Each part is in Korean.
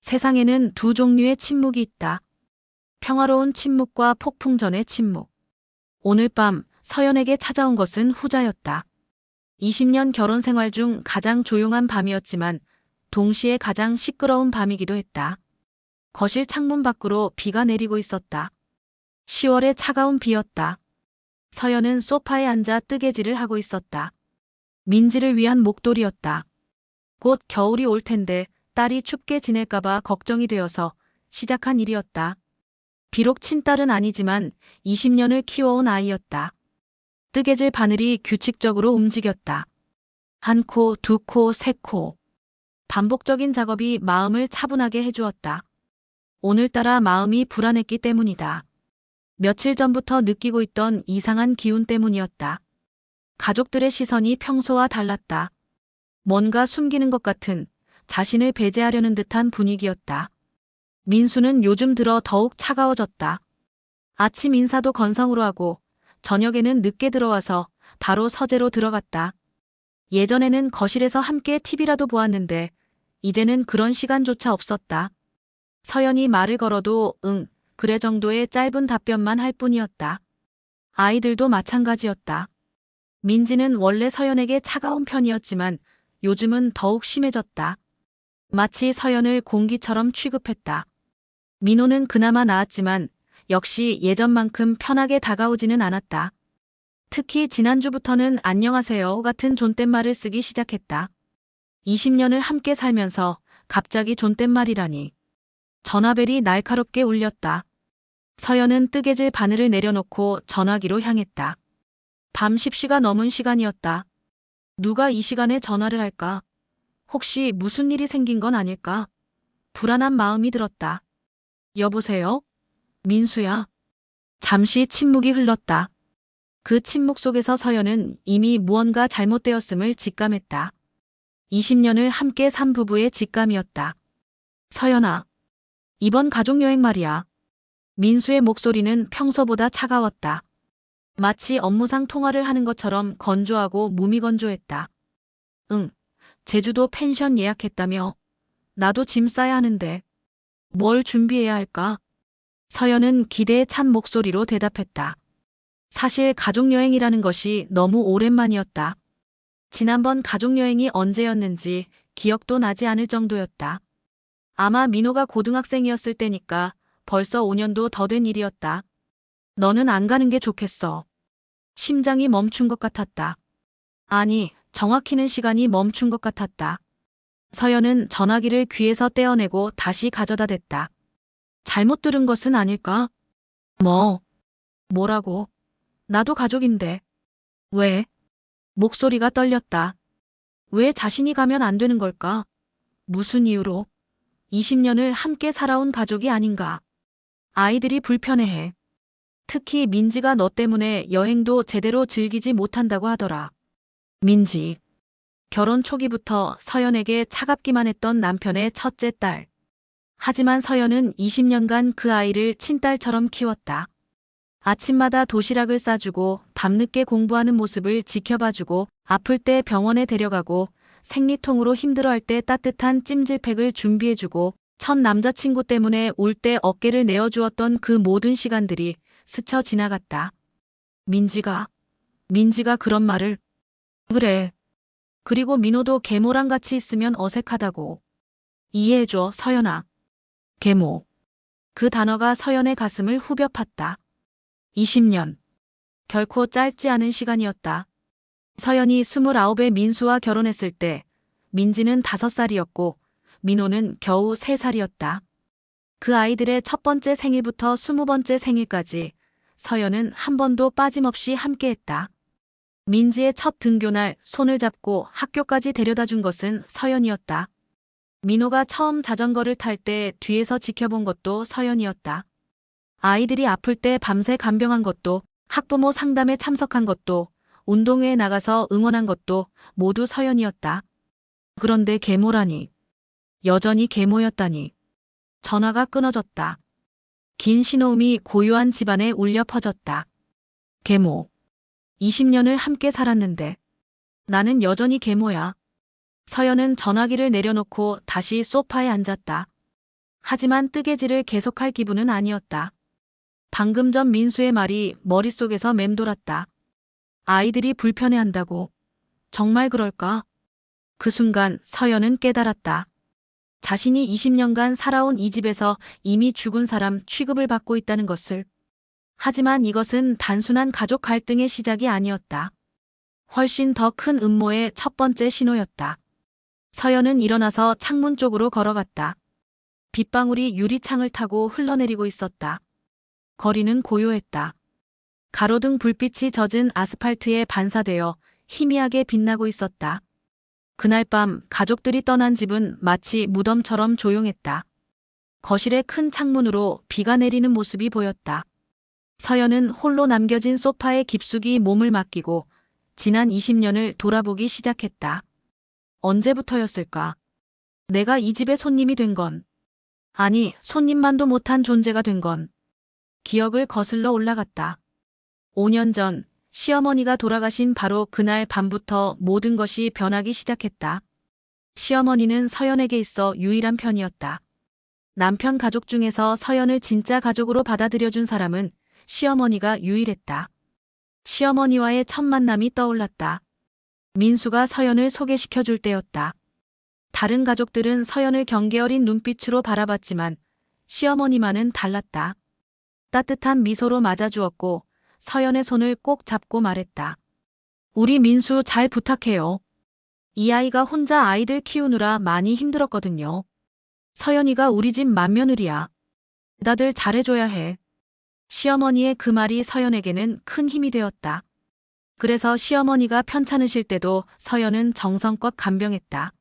세상에는 두 종류의 침묵이 있다. 평화로운 침묵과 폭풍 전의 침묵. 오늘 밤 서연에게 찾아온 것은 후자였다. 20년 결혼 생활 중 가장 조용한 밤이었지만 동시에 가장 시끄러운 밤이기도 했다. 거실 창문 밖으로 비가 내리고 있었다. 10월의 차가운 비였다. 서연은 소파에 앉아 뜨개질을 하고 있었다. 민지를 위한 목도리였다. 곧 겨울이 올 텐데 딸이 춥게 지낼까봐 걱정이 되어서 시작한 일이었다. 비록 친딸은 아니지만 20년을 키워온 아이였다. 뜨개질 바늘이 규칙적으로 움직였다. 한 코, 두 코, 세 코. 반복적인 작업이 마음을 차분하게 해주었다. 오늘따라 마음이 불안했기 때문이다. 며칠 전부터 느끼고 있던 이상한 기운 때문이었다. 가족들의 시선이 평소와 달랐다. 뭔가 숨기는 것 같은, 자신을 배제하려는 듯한 분위기였다. 민수는 요즘 들어 더욱 차가워졌다. 아침 인사도 건성으로 하고 저녁에는 늦게 들어와서 바로 서재로 들어갔다. 예전에는 거실에서 함께 TV라도 보았는데 이제는 그런 시간조차 없었다. 서연이 말을 걸어도 응, 그래 정도의 짧은 답변만 할 뿐이었다. 아이들도 마찬가지였다. 민지는 원래 서연에게 차가운 편이었지만 요즘은 더욱 심해졌다. 마치 서연을 공기처럼 취급했다. 민호는 그나마 나았지만 역시 예전만큼 편하게 다가오지는 않았다. 특히 지난주부터는 안녕하세요 같은 존댓말을 쓰기 시작했다. 20년을 함께 살면서 갑자기 존댓말이라니. 전화벨이 날카롭게 울렸다. 서연은 뜨개질 바늘을 내려놓고 전화기로 향했다. 밤 10시가 넘은 시간이었다. 누가 이 시간에 전화를 할까? 혹시 무슨 일이 생긴 건 아닐까? 불안한 마음이 들었다. 여보세요? 민수야. 잠시 침묵이 흘렀다. 그 침묵 속에서 서연은 이미 무언가 잘못되었음을 직감했다. 20년을 함께 산 부부의 직감이었다. 서연아. 이번 가족여행 말이야. 민수의 목소리는 평소보다 차가웠다. 마치 업무상 통화를 하는 것처럼 건조하고 무미건조했다. 응, 제주도 펜션 예약했다며. 나도 짐 싸야 하는데. 뭘 준비해야 할까? 서연은 기대에 찬 목소리로 대답했다. 사실 가족여행이라는 것이 너무 오랜만이었다. 지난번 가족여행이 언제였는지 기억도 나지 않을 정도였다. 아마 민호가 고등학생이었을 때니까 벌써 5년도 더 된 일이었다. 너는 안 가는 게 좋겠어. 심장이 멈춘 것 같았다. 아니, 정확히는 시간이 멈춘 것 같았다. 서연은 전화기를 귀에서 떼어내고 다시 가져다 댔다. 잘못 들은 것은 아닐까? 뭐라고? 나도 가족인데. 왜? 목소리가 떨렸다. 왜 자신이 가면 안 되는 걸까? 무슨 이유로? 20년을 함께 살아온 가족이 아닌가? 아이들이 불편해해. 특히 민지가 너 때문에 여행도 제대로 즐기지 못한다고 하더라. 민지. 결혼 초기부터 서연에게 차갑기만 했던 남편의 첫째 딸. 하지만 서연은 20년간 그 아이를 친딸처럼 키웠다. 아침마다 도시락을 싸주고 밤늦게 공부하는 모습을 지켜봐주고 아플 때 병원에 데려가고 생리통으로 힘들어할 때 따뜻한 찜질팩을 준비해주고 첫 남자친구 때문에 울 때 어깨를 내어주었던 그 모든 시간들이 스쳐 지나갔다. 민지가 그런 말을. 그래. 그리고 민호도 계모랑 같이 있으면 어색하다고. 이해해줘, 서연아. 계모. 그 단어가 서연의 가슴을 후벼 팠다. 20년. 결코 짧지 않은 시간이었다. 서연이 29에 민수와 결혼했을 때 민지는 5살이었고 민호는 겨우 3살이었다. 그 아이들의 첫 번째 생일부터 20번째 생일까지 서연은 한 번도 빠짐없이 함께했다. 민지의 첫 등교날 손을 잡고 학교까지 데려다 준 것은 서연이었다. 민호가 처음 자전거를 탈 때 뒤에서 지켜본 것도 서연이었다. 아이들이 아플 때 밤새 간병한 것도, 학부모 상담에 참석한 것도, 운동회에 나가서 응원한 것도 모두 서연이었다. 그런데 계모라니. 여전히 계모였다니. 전화가 끊어졌다. 긴 신호음이 고요한 집안에 울려 퍼졌다. 계모. 20년을 함께 살았는데 나는 여전히 계모야. 서연은 전화기를 내려놓고 다시 소파에 앉았다. 하지만 뜨개질을 계속할 기분은 아니었다. 방금 전 민수의 말이 머릿속에서 맴돌았다. 아이들이 불편해한다고. 정말 그럴까? 그 순간 서연은 깨달았다. 자신이 20년간 살아온 이 집에서 이미 죽은 사람 취급을 받고 있다는 것을. 하지만 이것은 단순한 가족 갈등의 시작이 아니었다. 훨씬 더 큰 음모의 첫 번째 신호였다. 서연은 일어나서 창문 쪽으로 걸어갔다. 빗방울이 유리창을 타고 흘러내리고 있었다. 거리는 고요했다. 가로등 불빛이 젖은 아스팔트에 반사되어 희미하게 빛나고 있었다. 그날 밤 가족들이 떠난 집은 마치 무덤처럼 조용했다. 거실의 큰 창문으로 비가 내리는 모습이 보였다. 서연은 홀로 남겨진 소파에 깊숙이 몸을 맡기고 지난 20년을 돌아보기 시작했다. 언제부터였을까? 내가 이 집의 손님이 된 건. 아니, 손님만도 못한 존재가 된 건. 기억을 거슬러 올라갔다. 5년 전 시어머니가 돌아가신 바로 그날 밤부터 모든 것이 변하기 시작했다. 시어머니는 서연에게 있어 유일한 편이었다. 남편 가족 중에서 서연을 진짜 가족으로 받아들여준 사람은 시어머니가 유일했다. 시어머니와의 첫 만남이 떠올랐다. 민수가 서연을 소개시켜줄 때였다. 다른 가족들은 서연을 경계 어린 눈빛으로 바라봤지만 시어머니만은 달랐다. 따뜻한 미소로 맞아주었고 서연의 손을 꼭 잡고 말했다. 우리 민수 잘 부탁해요. 이 아이가 혼자 아이들 키우느라 많이 힘들었거든요. 서연이가 우리 집 맏며느리야. 다들 잘해줘야 해. 시어머니의 그 말이 서연에게는 큰 힘이 되었다. 그래서 시어머니가 편찮으실 때도 서연은 정성껏 간병했다.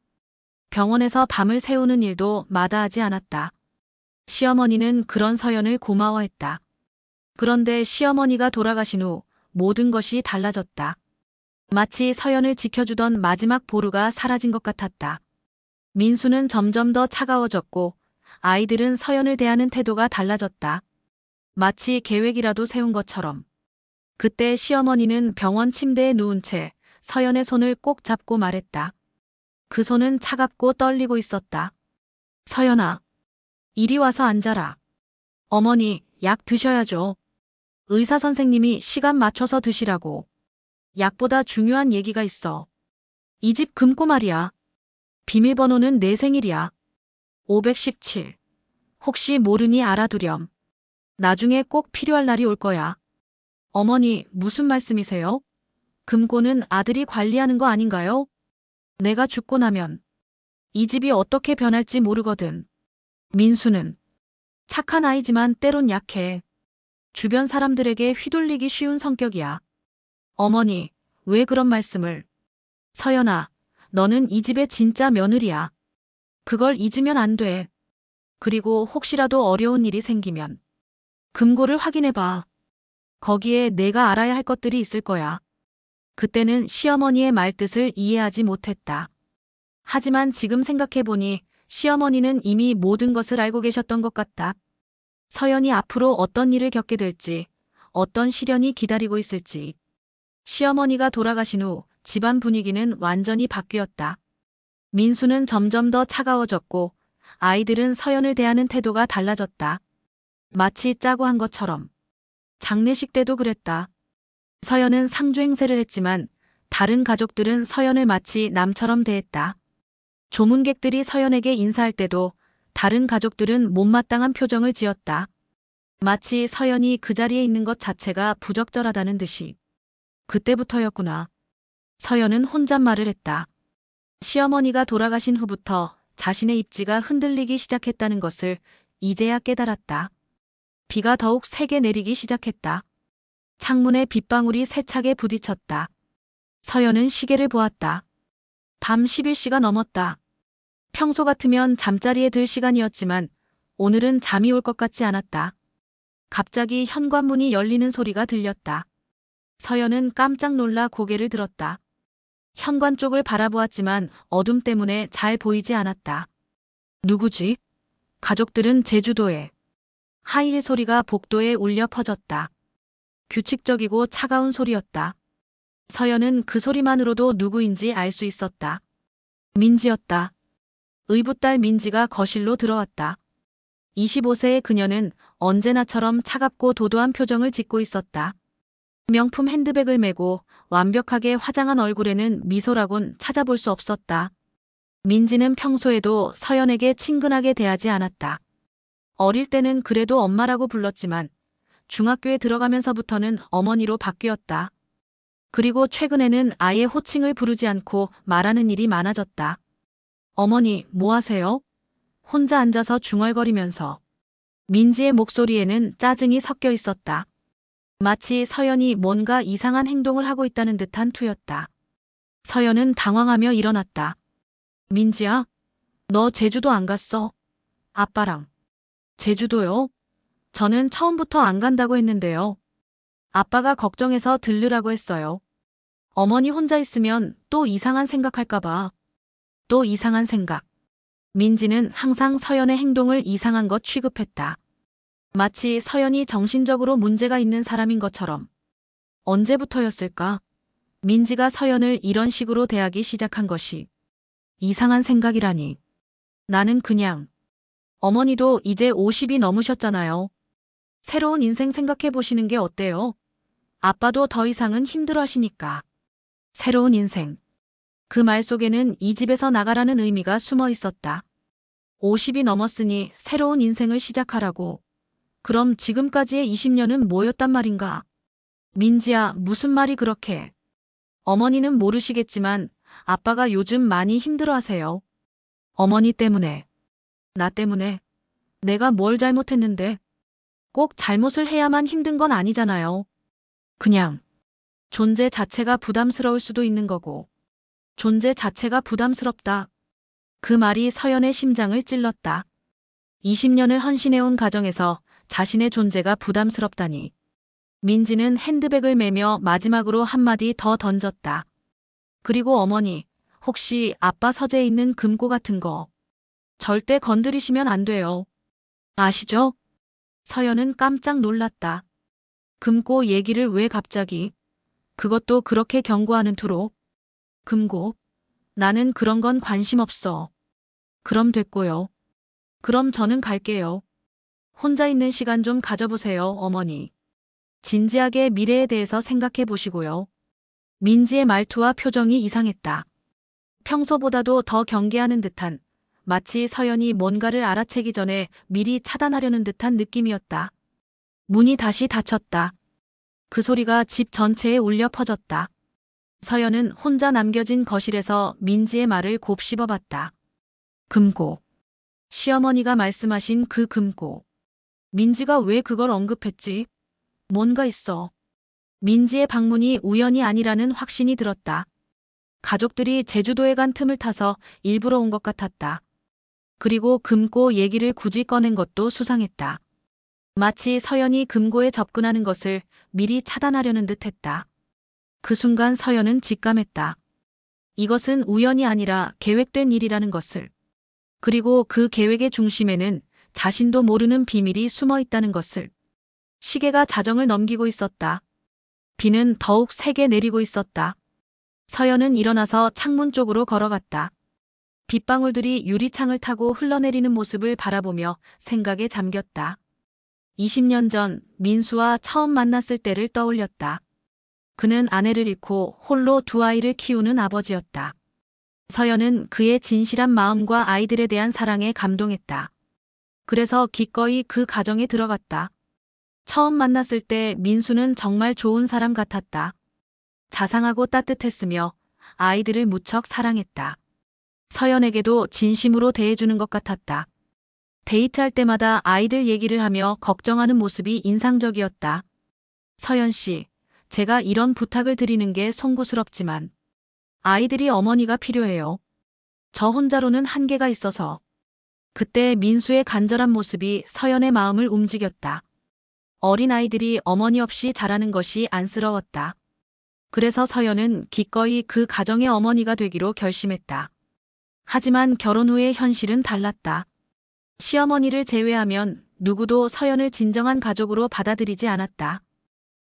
병원에서 밤을 새우는 일도 마다하지 않았다. 시어머니는 그런 서연을 고마워했다. 그런데 시어머니가 돌아가신 후 모든 것이 달라졌다. 마치 서연을 지켜주던 마지막 보루가 사라진 것 같았다. 민수는 점점 더 차가워졌고 아이들은 서연을 대하는 태도가 달라졌다. 마치 계획이라도 세운 것처럼. 그때 시어머니는 병원 침대에 누운 채 서연의 손을 꼭 잡고 말했다. 그 손은 차갑고 떨리고 있었다. 서연아, 이리 와서 앉아라. 어머니, 약 드셔야죠. 의사 선생님이 시간 맞춰서 드시라고. 약보다 중요한 얘기가 있어. 이 집 금고 말이야. 비밀번호는 내 생일이야. 517. 혹시 모르니 알아두렴. 나중에 꼭 필요할 날이 올 거야. 어머니, 무슨 말씀이세요? 금고는 아들이 관리하는 거 아닌가요? 내가 죽고 나면 이 집이 어떻게 변할지 모르거든. 민수는 착한 아이지만 때론 약해. 주변 사람들에게 휘둘리기 쉬운 성격이야. 어머니, 왜 그런 말씀을? 서연아, 너는 이 집의 진짜 며느리야. 그걸 잊으면 안 돼. 그리고 혹시라도 어려운 일이 생기면 금고를 확인해봐. 거기에 내가 알아야 할 것들이 있을 거야. 그때는 시어머니의 말뜻을 이해하지 못했다. 하지만 지금 생각해보니 시어머니는 이미 모든 것을 알고 계셨던 것 같다. 서연이 앞으로 어떤 일을 겪게 될지, 어떤 시련이 기다리고 있을지. 시어머니가 돌아가신 후 집안 분위기는 완전히 바뀌었다. 민수는 점점 더 차가워졌고 아이들은 서연을 대하는 태도가 달라졌다. 마치 짜고 한 것처럼. 장례식 때도 그랬다. 서연은 상주 행세를 했지만 다른 가족들은 서연을 마치 남처럼 대했다. 조문객들이 서연에게 인사할 때도 다른 가족들은 못마땅한 표정을 지었다. 마치 서연이 그 자리에 있는 것 자체가 부적절하다는 듯이. 그때부터였구나. 서연은 혼잣말을 했다. 시어머니가 돌아가신 후부터 자신의 입지가 흔들리기 시작했다는 것을 이제야 깨달았다. 비가 더욱 세게 내리기 시작했다. 창문에 빗방울이 세차게 부딪혔다. 서연은 시계를 보았다. 밤 11시가 넘었다. 평소 같으면 잠자리에 들 시간이었지만 오늘은 잠이 올 것 같지 않았다. 갑자기 현관문이 열리는 소리가 들렸다. 서연은 깜짝 놀라 고개를 들었다. 현관 쪽을 바라보았지만 어둠 때문에 잘 보이지 않았다. 누구지? 가족들은 제주도에. 하이힐 소리가 복도에 울려 퍼졌다. 규칙적이고 차가운 소리였다. 서연은 그 소리만으로도 누구인지 알 수 있었다. 민지였다. 의붓딸 민지가 거실로 들어왔다. 25세의 그녀는 언제나처럼 차갑고 도도한 표정을 짓고 있었다. 명품 핸드백을 메고 완벽하게 화장한 얼굴에는 미소라곤 찾아볼 수 없었다. 민지는 평소에도 서연에게 친근하게 대하지 않았다. 어릴 때는 그래도 엄마라고 불렀지만 중학교에 들어가면서부터는 어머니로 바뀌었다. 그리고 최근에는 아예 호칭을 부르지 않고 말하는 일이 많아졌다. 어머니, 뭐 하세요? 혼자 앉아서 중얼거리면서. 민지의 목소리에는 짜증이 섞여 있었다. 마치 서연이 뭔가 이상한 행동을 하고 있다는 듯한 투였다. 서연은 당황하며 일어났다. 민지야, 너 제주도 안 갔어? 아빠랑. 제주도요? 저는 처음부터 안 간다고 했는데요. 아빠가 걱정해서 들르라고 했어요. 어머니 혼자 있으면 또 이상한 생각할까봐. 또 이상한 생각. 민지는 항상 서연의 행동을 이상한 것 취급했다. 마치 서연이 정신적으로 문제가 있는 사람인 것처럼. 언제부터였을까? 민지가 서연을 이런 식으로 대하기 시작한 것이. 이상한 생각이라니. 나는 그냥. 어머니도 이제 50이 넘으셨잖아요. 새로운 인생 생각해 보시는 게 어때요? 아빠도 더 이상은 힘들어 하시니까. 새로운 인생. 그 말 속에는 이 집에서 나가라는 의미가 숨어 있었다. 50이 넘었으니 새로운 인생을 시작하라고. 그럼 지금까지의 20년은 뭐였단 말인가? 민지야, 무슨 말이 그렇게. 어머니는 모르시겠지만 아빠가 요즘 많이 힘들어 하세요. 어머니 때문에. 나 때문에. 내가 뭘 잘못했는데. 꼭 잘못을 해야만 힘든 건 아니잖아요. 그냥. 존재 자체가 부담스러울 수도 있는 거고. 존재 자체가 부담스럽다. 그 말이 서연의 심장을 찔렀다. 20년을 헌신해온 가정에서 자신의 존재가 부담스럽다니. 민지는 핸드백을 메며 마지막으로 한마디 더 던졌다. 그리고 어머니, 혹시 아빠 서재에 있는 금고 같은 거 절대 건드리시면 안 돼요. 아시죠? 서연은 깜짝 놀랐다. 금고 얘기를 왜 갑자기? 그것도 그렇게 경고하는 투로. 금고? 나는 그런 건 관심 없어. 그럼 됐고요. 그럼 저는 갈게요. 혼자 있는 시간 좀 가져보세요, 어머니. 진지하게 미래에 대해서 생각해 보시고요. 민지의 말투와 표정이 이상했다. 평소보다도 더 경계하는 듯한, 마치 서연이 뭔가를 알아채기 전에 미리 차단하려는 듯한 느낌이었다. 문이 다시 닫혔다. 그 소리가 집 전체에 울려 퍼졌다. 서연은 혼자 남겨진 거실에서 민지의 말을 곱씹어봤다. 금고. 시어머니가 말씀하신 그 금고. 민지가 왜 그걸 언급했지? 뭔가 있어. 민지의 방문이 우연이 아니라는 확신이 들었다. 가족들이 제주도에 간 틈을 타서 일부러 온 것 같았다. 그리고 금고 얘기를 굳이 꺼낸 것도 수상했다. 마치 서연이 금고에 접근하는 것을 미리 차단하려는 듯 했다. 그 순간 서연은 직감했다. 이것은 우연이 아니라 계획된 일이라는 것을. 그리고 그 계획의 중심에는 자신도 모르는 비밀이 숨어 있다는 것을. 시계가 자정을 넘기고 있었다. 비는 더욱 세게 내리고 있었다. 서연은 일어나서 창문 쪽으로 걸어갔다. 빗방울들이 유리창을 타고 흘러내리는 모습을 바라보며 생각에 잠겼다. 20년 전 민수와 처음 만났을 때를 떠올렸다. 그는 아내를 잃고 홀로 두 아이를 키우는 아버지였다. 서연은 그의 진실한 마음과 아이들에 대한 사랑에 감동했다. 그래서 기꺼이 그 가정에 들어갔다. 처음 만났을 때 민수는 정말 좋은 사람 같았다. 자상하고 따뜻했으며 아이들을 무척 사랑했다. 서연에게도 진심으로 대해주는 것 같았다. 데이트할 때마다 아이들 얘기를 하며 걱정하는 모습이 인상적이었다. 서연 씨, 제가 이런 부탁을 드리는 게 송구스럽지만 아이들이 어머니가 필요해요. 저 혼자로는 한계가 있어서. 그때 민수의 간절한 모습이 서연의 마음을 움직였다. 어린 아이들이 어머니 없이 자라는 것이 안쓰러웠다. 그래서 서연은 기꺼이 그 가정의 어머니가 되기로 결심했다. 하지만 결혼 후의 현실은 달랐다. 시어머니를 제외하면 누구도 서연을 진정한 가족으로 받아들이지 않았다.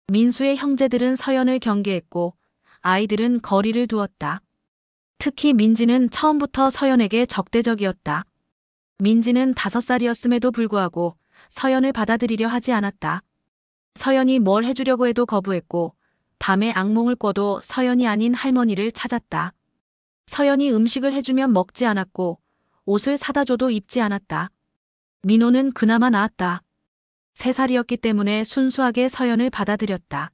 민수의 형제들은 서연을 경계했고 아이들은 거리를 두었다. 특히 민지는 처음부터 서연에게 적대적이었다. 민지는 5살이었음에도 불구하고 서연을 받아들이려 하지 않았다. 서연이 뭘 해주려고 해도 거부했고 밤에 악몽을 꿔도 서연이 아닌 할머니를 찾았다. 서연이 음식을 해주면 먹지 않았고 옷을 사다 줘도 입지 않았다. 민호는 그나마 나았다. 3살이었기 때문에 순수하게 서연을 받아들였다.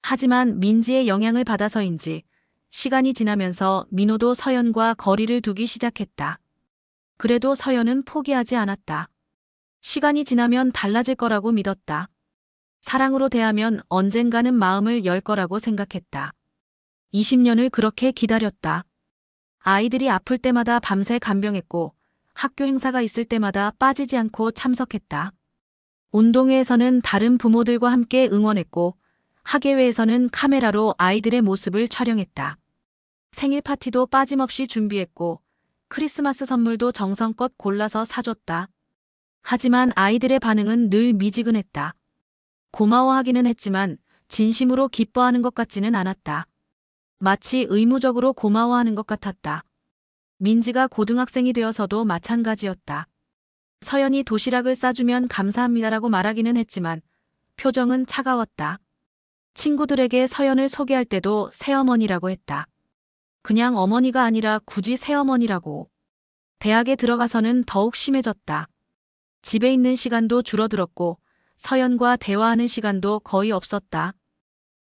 하지만 민지의 영향을 받아서인지 시간이 지나면서 민호도 서연과 거리를 두기 시작했다. 그래도 서연은 포기하지 않았다. 시간이 지나면 달라질 거라고 믿었다. 사랑으로 대하면 언젠가는 마음을 열 거라고 생각했다. 20년을 그렇게 기다렸다. 아이들이 아플 때마다 밤새 간병했고 학교 행사가 있을 때마다 빠지지 않고 참석했다. 운동회에서는 다른 부모들과 함께 응원했고 학예회에서는 카메라로 아이들의 모습을 촬영했다. 생일 파티도 빠짐없이 준비했고 크리스마스 선물도 정성껏 골라서 사줬다. 하지만 아이들의 반응은 늘 미지근했다. 고마워하기는 했지만 진심으로 기뻐하는 것 같지는 않았다. 마치 의무적으로 고마워하는 것 같았다. 민지가 고등학생이 되어서도 마찬가지였다. 서연이 도시락을 싸주면 감사합니다라고 말하기는 했지만 표정은 차가웠다. 친구들에게 서연을 소개할 때도 새어머니라고 했다. 그냥 어머니가 아니라 굳이 새어머니라고. 대학에 들어가서는 더욱 심해졌다. 집에 있는 시간도 줄어들었고 서연과 대화하는 시간도 거의 없었다.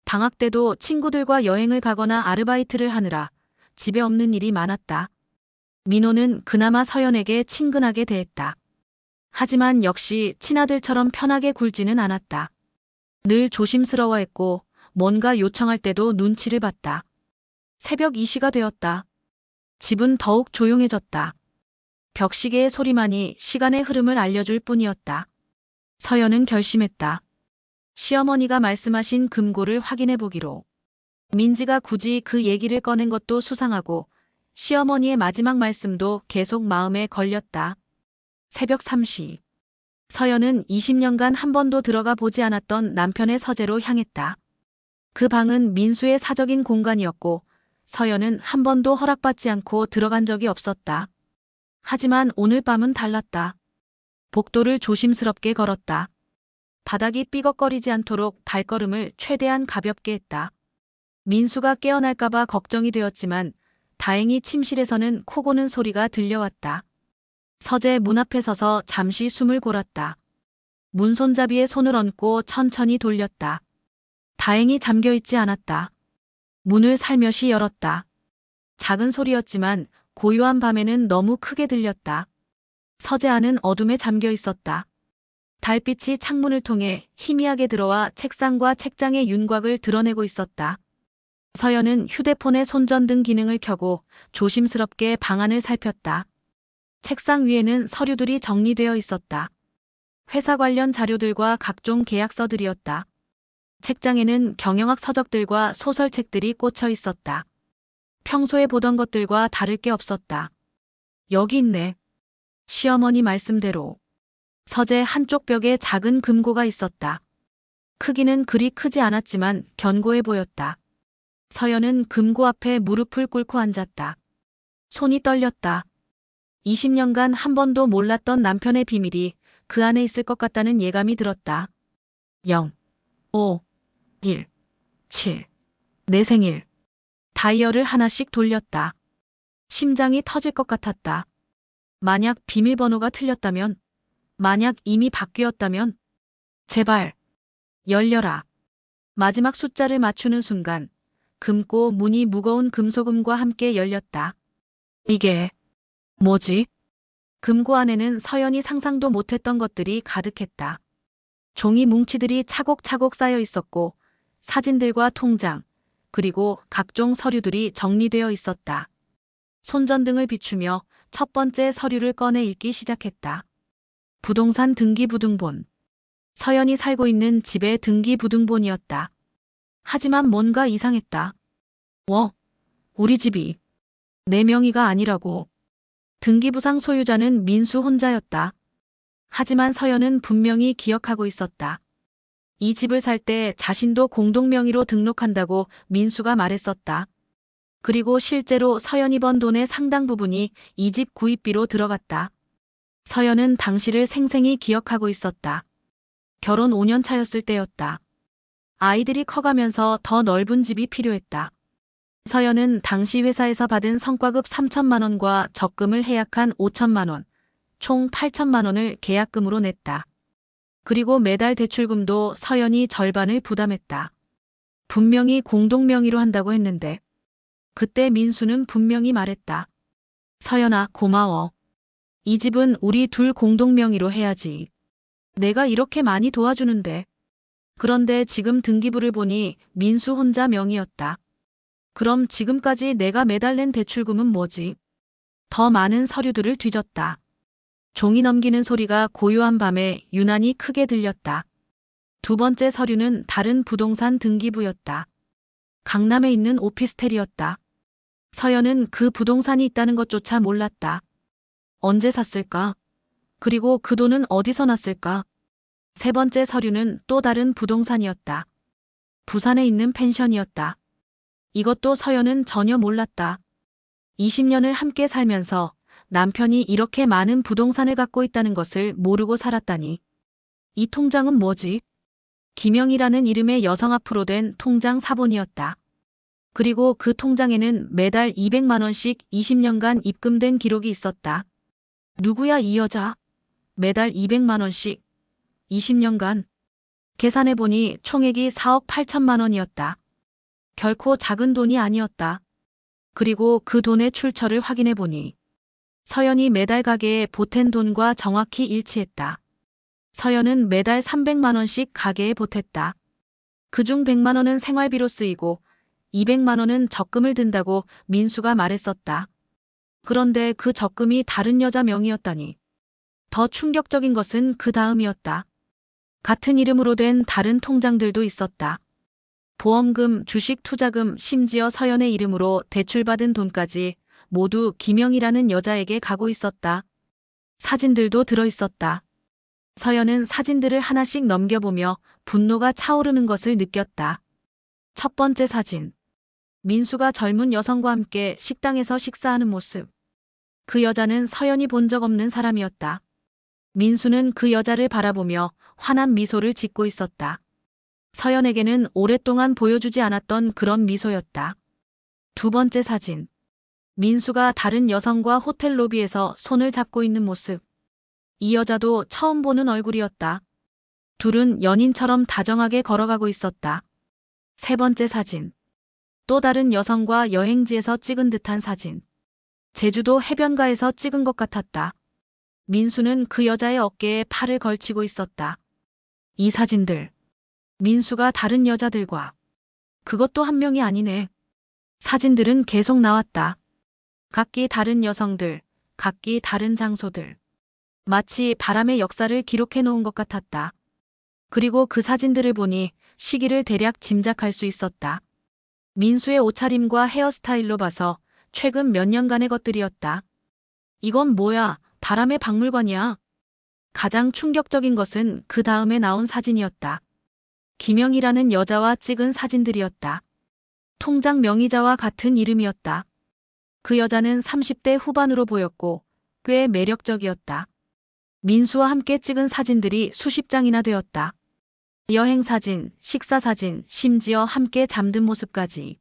방학 때도 친구들과 여행을 가거나 아르바이트를 하느라 집에 없는 일이 많았다. 민호는 그나마 서연에게 친근하게 대했다. 하지만 역시 친아들처럼 편하게 굴지는 않았다. 늘 조심스러워했고 뭔가 요청할 때도 눈치를 봤다. 새벽 2시가 되었다. 집은 더욱 조용해졌다. 벽시계의 소리만이 시간의 흐름을 알려줄 뿐이었다. 서연은 결심했다. 시어머니가 말씀하신 금고를 확인해 보기로. 민지가 굳이 그 얘기를 꺼낸 것도 수상하고 시어머니의 마지막 말씀도 계속 마음에 걸렸다. 새벽 3시. 서연은 20년간 한 번도 들어가 보지 않았던 남편의 서재로 향했다. 그 방은 민수의 사적인 공간이었고 서연은 한 번도 허락받지 않고 들어간 적이 없었다. 하지만 오늘 밤은 달랐다. 복도를 조심스럽게 걸었다. 바닥이 삐걱거리지 않도록 발걸음을 최대한 가볍게 했다. 민수가 깨어날까봐 걱정이 되었지만 다행히 침실에서는 코 고는 소리가 들려왔다. 서재 문 앞에 서서 잠시 숨을 골았다. 문 손잡이에 손을 얹고 천천히 돌렸다. 다행히 잠겨있지 않았다. 문을 살며시 열었다. 작은 소리였지만 고요한 밤에는 너무 크게 들렸다. 서재 안은 어둠에 잠겨 있었다. 달빛이 창문을 통해 희미하게 들어와 책상과 책장의 윤곽을 드러내고 있었다. 서연은 휴대폰의 손전등 기능을 켜고 조심스럽게 방안을 살폈다. 책상 위에는 서류들이 정리되어 있었다. 회사 관련 자료들과 각종 계약서들이었다. 책장에는 경영학 서적들과 소설책들이 꽂혀 있었다. 평소에 보던 것들과 다를 게 없었다. 여기 있네. 시어머니 말씀대로. 서재 한쪽 벽에 작은 금고가 있었다. 크기는 그리 크지 않았지만 견고해 보였다. 서연은 금고 앞에 무릎을 꿇고 앉았다. 손이 떨렸다. 20년간 한 번도 몰랐던 남편의 비밀이 그 안에 있을 것 같다는 예감이 들었다. 0, 5, 1, 7. 내 생일. 다이얼을 하나씩 돌렸다. 심장이 터질 것 같았다. 만약 비밀번호가 틀렸다면? 만약 이미 바뀌었다면? 제발. 열려라. 마지막 숫자를 맞추는 순간 금고 문이 무거운 금소금과 함께 열렸다. 이게 뭐지? 금고 안에는 서연이 상상도 못했던 것들이 가득했다. 종이 뭉치들이 차곡차곡 쌓여 있었고 사진들과 통장, 그리고 각종 서류들이 정리되어 있었다. 손전등을 비추며 첫 번째 서류를 꺼내 읽기 시작했다. 부동산 등기부등본. 서연이 살고 있는 집의 등기부등본이었다. 하지만 뭔가 이상했다. 우리 집이 내 명의가 아니라고. 등기부상 소유자는 민수 혼자였다. 하지만 서연은 분명히 기억하고 있었다. 이 집을 살 때 자신도 공동명의로 등록한다고 민수가 말했었다. 그리고 실제로 서연이 번 돈의 상당 부분이 이 집 구입비로 들어갔다. 서연은 당시를 생생히 기억하고 있었다. 결혼 5년 차였을 때였다. 아이들이 커가면서 더 넓은 집이 필요했다. 서연은 당시 회사에서 받은 성과급 3천만 원과 적금을 해약한 5천만 원, 총 8천만 원을 계약금으로 냈다. 그리고 매달 대출금도 서연이 절반을 부담했다. 분명히 공동명의로 한다고 했는데 그때 민수는 분명히 말했다. 서연아, 고마워. 이 집은 우리 둘 공동명의로 해야지. 내가 이렇게 많이 도와주는데. 그런데 지금 등기부를 보니 민수 혼자 명의였다. 그럼 지금까지 내가 매달 낸 대출금은 뭐지? 더 많은 서류들을 뒤졌다. 종이 넘기는 소리가 고요한 밤에 유난히 크게 들렸다. 두 번째 서류는 다른 부동산 등기부였다. 강남에 있는 오피스텔이었다. 서연은 그 부동산이 있다는 것조차 몰랐다. 언제 샀을까? 그리고 그 돈은 어디서 났을까? 세 번째 서류는 또 다른 부동산이었다. 부산에 있는 펜션이었다. 이것도 서연은 전혀 몰랐다. 20년을 함께 살면서 남편이 이렇게 많은 부동산을 갖고 있다는 것을 모르고 살았다니. 이 통장은 뭐지? 김영이라는 이름의 여성 앞으로 된 통장 사본이었다. 그리고 그 통장에는 매달 200만 원씩 20년간 입금된 기록이 있었다. 누구야 이 여자? 매달 200만 원씩 20년간. 계산해보니 총액이 4억 8천만 원이었다. 결코 작은 돈이 아니었다. 그리고 그 돈의 출처를 확인해보니 서연이 매달 가게에 보탠 돈과 정확히 일치했다. 서연은 매달 300만 원씩 가게에 보탰다. 그중 100만 원은 생활비로 쓰이고 200만 원은 적금을 든다고 민수가 말했었다. 그런데 그 적금이 다른 여자 명의였다니. 더 충격적인 것은 그 다음이었다. 같은 이름으로 된 다른 통장들도 있었다. 보험금, 주식 투자금, 심지어 서연의 이름으로 대출받은 돈까지 모두 김영이라는 여자에게 가고 있었다. 사진들도 들어있었다. 서연은 사진들을 하나씩 넘겨보며 분노가 차오르는 것을 느꼈다. 첫 번째 사진. 민수가 젊은 여성과 함께 식당에서 식사하는 모습. 그 여자는 서연이 본 적 없는 사람이었다. 민수는 그 여자를 바라보며 환한 미소를 짓고 있었다. 서연에게는 오랫동안 보여주지 않았던 그런 미소였다. 두 번째 사진. 민수가 다른 여성과 호텔 로비에서 손을 잡고 있는 모습. 이 여자도 처음 보는 얼굴이었다. 둘은 연인처럼 다정하게 걸어가고 있었다. 세 번째 사진. 또 다른 여성과 여행지에서 찍은 듯한 사진. 제주도 해변가에서 찍은 것 같았다. 민수는 그 여자의 어깨에 팔을 걸치고 있었다. 이 사진들. 민수가 다른 여자들과. 그것도 한 명이 아니네. 사진들은 계속 나왔다. 각기 다른 여성들, 각기 다른 장소들. 마치 바람의 역사를 기록해 놓은 것 같았다. 그리고 그 사진들을 보니 시기를 대략 짐작할 수 있었다. 민수의 옷차림과 헤어스타일로 봐서 최근 몇 년간의 것들이었다. 이건 뭐야? 바람의 박물관이야. 가장 충격적인 것은 그 다음에 나온 사진이었다. 김영이라는 여자와 찍은 사진들이었다. 통장 명의자와 같은 이름이었다. 그 여자는 30대 후반으로 보였고 꽤 매력적이었다. 민수와 함께 찍은 사진들이 수십 장이나 되었다. 여행사진, 식사사진, 심지어 함께 잠든 모습까지.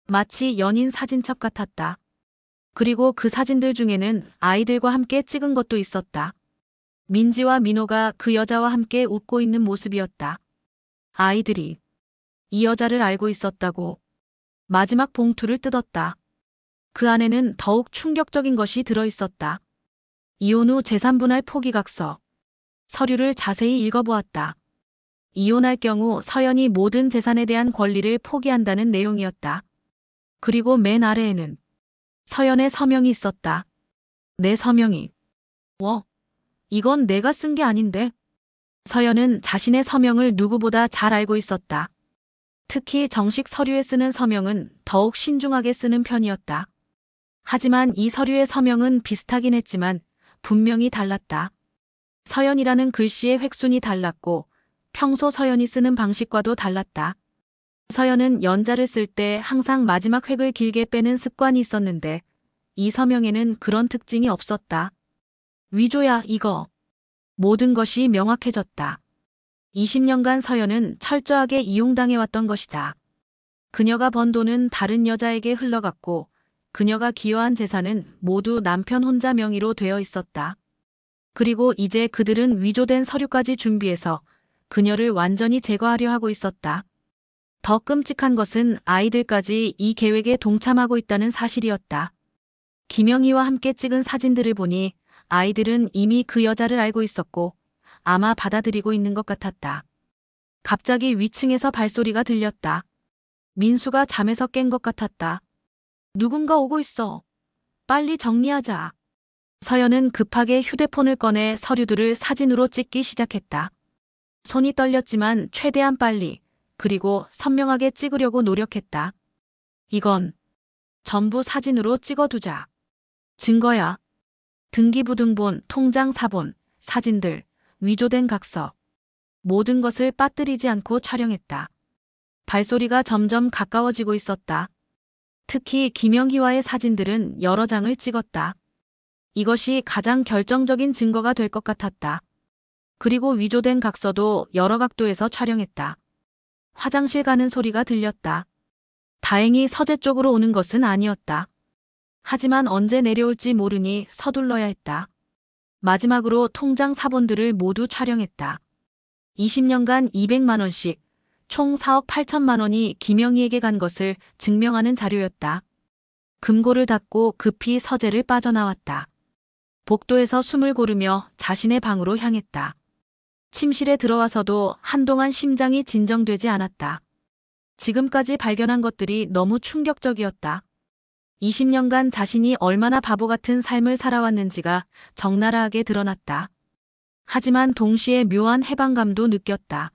마치 연인 사진첩 같았다. 그리고 그 사진들 중에는 아이들과 함께 찍은 것도 있었다. 민지와 민호가 그 여자와 함께 웃고 있는 모습이었다. 아이들이 이 여자를 알고 있었다고. 마지막 봉투를 뜯었다. 그 안에는 더욱 충격적인 것이 들어있었다. 이혼 후 재산분할 포기각서. 서류를 자세히 읽어보았다. 이혼할 경우 서연이 모든 재산에 대한 권리를 포기한다는 내용이었다. 그리고 맨 아래에는 서연의 서명이 있었다. 내 서명이. 이건 내가 쓴 게 아닌데. 서연은 자신의 서명을 누구보다 잘 알고 있었다. 특히 정식 서류에 쓰는 서명은 더욱 신중하게 쓰는 편이었다. 하지만 이 서류의 서명은 비슷하긴 했지만 분명히 달랐다. 서연이라는 글씨의 획순이 달랐고 평소 서연이 쓰는 방식과도 달랐다. 서연은 연자를 쓸 때 항상 마지막 획을 길게 빼는 습관이 있었는데 이 서명에는 그런 특징이 없었다. 위조야, 이거. 모든 것이 명확해졌다. 20년간 서연은 철저하게 이용당해왔던 것이다. 그녀가 번 돈은 다른 여자에게 흘러갔고 그녀가 기여한 재산은 모두 남편 혼자 명의로 되어 있었다. 그리고 이제 그들은 위조된 서류까지 준비해서 그녀를 완전히 제거하려 하고 있었다. 더 끔찍한 것은 아이들까지 이 계획에 동참하고 있다는 사실이었다. 김영희와 함께 찍은 사진들을 보니 아이들은 이미 그 여자를 알고 있었고 아마 받아들이고 있는 것 같았다. 갑자기 위층에서 발소리가 들렸다. 민수가 잠에서 깬 것 같았다. 누군가 오고 있어. 빨리 정리하자. 서연은 급하게 휴대폰을 꺼내 서류들을 사진으로 찍기 시작했다. 손이 떨렸지만 최대한 빨리, 그리고 선명하게 찍으려고 노력했다. 이건 전부 사진으로 찍어두자. 증거야. 등기부등본, 통장 사본, 사진들, 위조된 각서. 모든 것을 빠뜨리지 않고 촬영했다. 발소리가 점점 가까워지고 있었다. 특히 김영희와의 사진들은 여러 장을 찍었다. 이것이 가장 결정적인 증거가 될 것 같았다. 그리고 위조된 각서도 여러 각도에서 촬영했다. 화장실 가는 소리가 들렸다. 다행히 서재 쪽으로 오는 것은 아니었다. 하지만 언제 내려올지 모르니 서둘러야 했다. 마지막으로 통장 사본들을 모두 촬영했다. 20년간 200만 원씩, 총 4억 8천만 원이 김영희에게 간 것을 증명하는 자료였다. 금고를 닫고 급히 서재를 빠져나왔다. 복도에서 숨을 고르며 자신의 방으로 향했다. 침실에 들어와서도 한동안 심장이 진정되지 않았다. 지금까지 발견한 것들이 너무 충격적이었다. 20년간 자신이 얼마나 바보 같은 삶을 살아왔는지가 적나라하게 드러났다. 하지만 동시에 묘한 해방감도 느꼈다.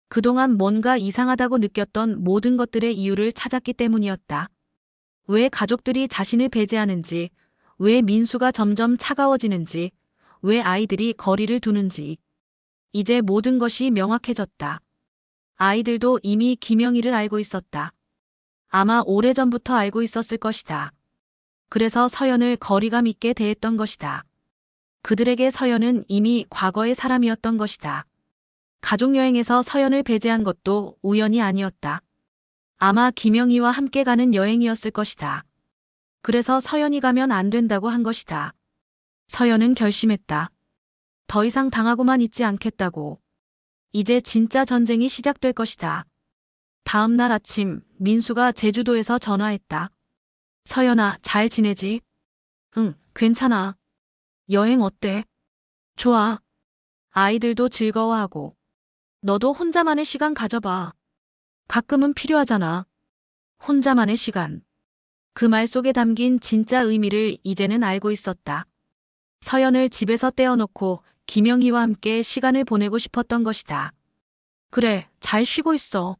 그동안 뭔가 이상하다고 느꼈던 모든 것들의 이유를 찾았기 때문이었다. 왜 가족들이 자신을 배제하는지, 왜 민수가 점점 차가워지는지, 왜 아이들이 거리를 두는지. 이제 모든 것이 명확해졌다. 아이들도 이미 김영희를 알고 있었다. 아마 오래전부터 알고 있었을 것이다. 그래서 서연을 거리감 있게 대했던 것이다. 그들에게 서연은 이미 과거의 사람이었던 것이다. 가족여행에서 서연을 배제한 것도 우연이 아니었다. 아마 김영희와 함께 가는 여행이었을 것이다. 그래서 서연이 가면 안 된다고 한 것이다. 서연은 결심했다. 더 이상 당하고만 있지 않겠다고. 이제 진짜 전쟁이 시작될 것이다. 다음 날 아침 민수가 제주도에서 전화했다. 서연아, 잘 지내지? 응, 괜찮아. 여행 어때? 좋아. 아이들도 즐거워하고. 너도 혼자만의 시간 가져봐. 가끔은 필요하잖아. 혼자만의 시간. 그 말 속에 담긴 진짜 의미를 이제는 알고 있었다. 서연을 집에서 떼어놓고 김영희와 함께 시간을 보내고 싶었던 것이다. 그래, 잘 쉬고 있어.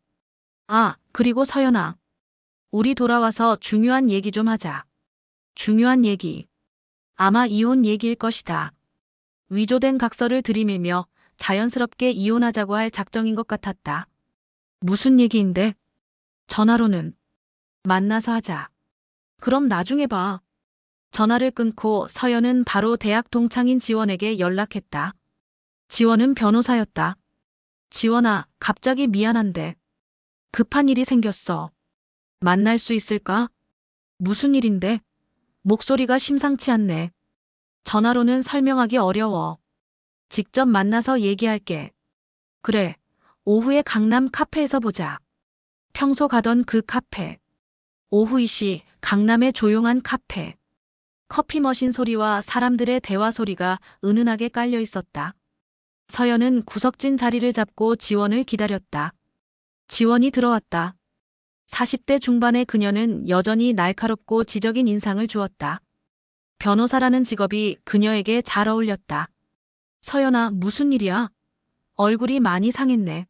아, 그리고 서연아. 우리 돌아와서 중요한 얘기 좀 하자. 중요한 얘기. 아마 이혼 얘기일 것이다. 위조된 각서를 들이밀며 자연스럽게 이혼하자고 할 작정인 것 같았다. 무슨 얘기인데? 전화로는. 만나서 하자. 그럼 나중에 봐. 전화를 끊고 서연은 바로 대학 동창인 지원에게 연락했다. 지원은 변호사였다. 지원아, 갑자기 미안한데. 급한 일이 생겼어. 만날 수 있을까? 무슨 일인데? 목소리가 심상치 않네. 전화로는 설명하기 어려워. 직접 만나서 얘기할게. 그래, 오후에 강남 카페에서 보자. 평소 가던 그 카페. 오후 2시 강남의 조용한 카페. 커피 머신 소리와 사람들의 대화 소리가 은은하게 깔려 있었다. 서연은 구석진 자리를 잡고 지원을 기다렸다. 지원이 들어왔다. 40대 중반의 그녀는 여전히 날카롭고 지적인 인상을 주었다. 변호사라는 직업이 그녀에게 잘 어울렸다. 서연아, 무슨 일이야? 얼굴이 많이 상했네.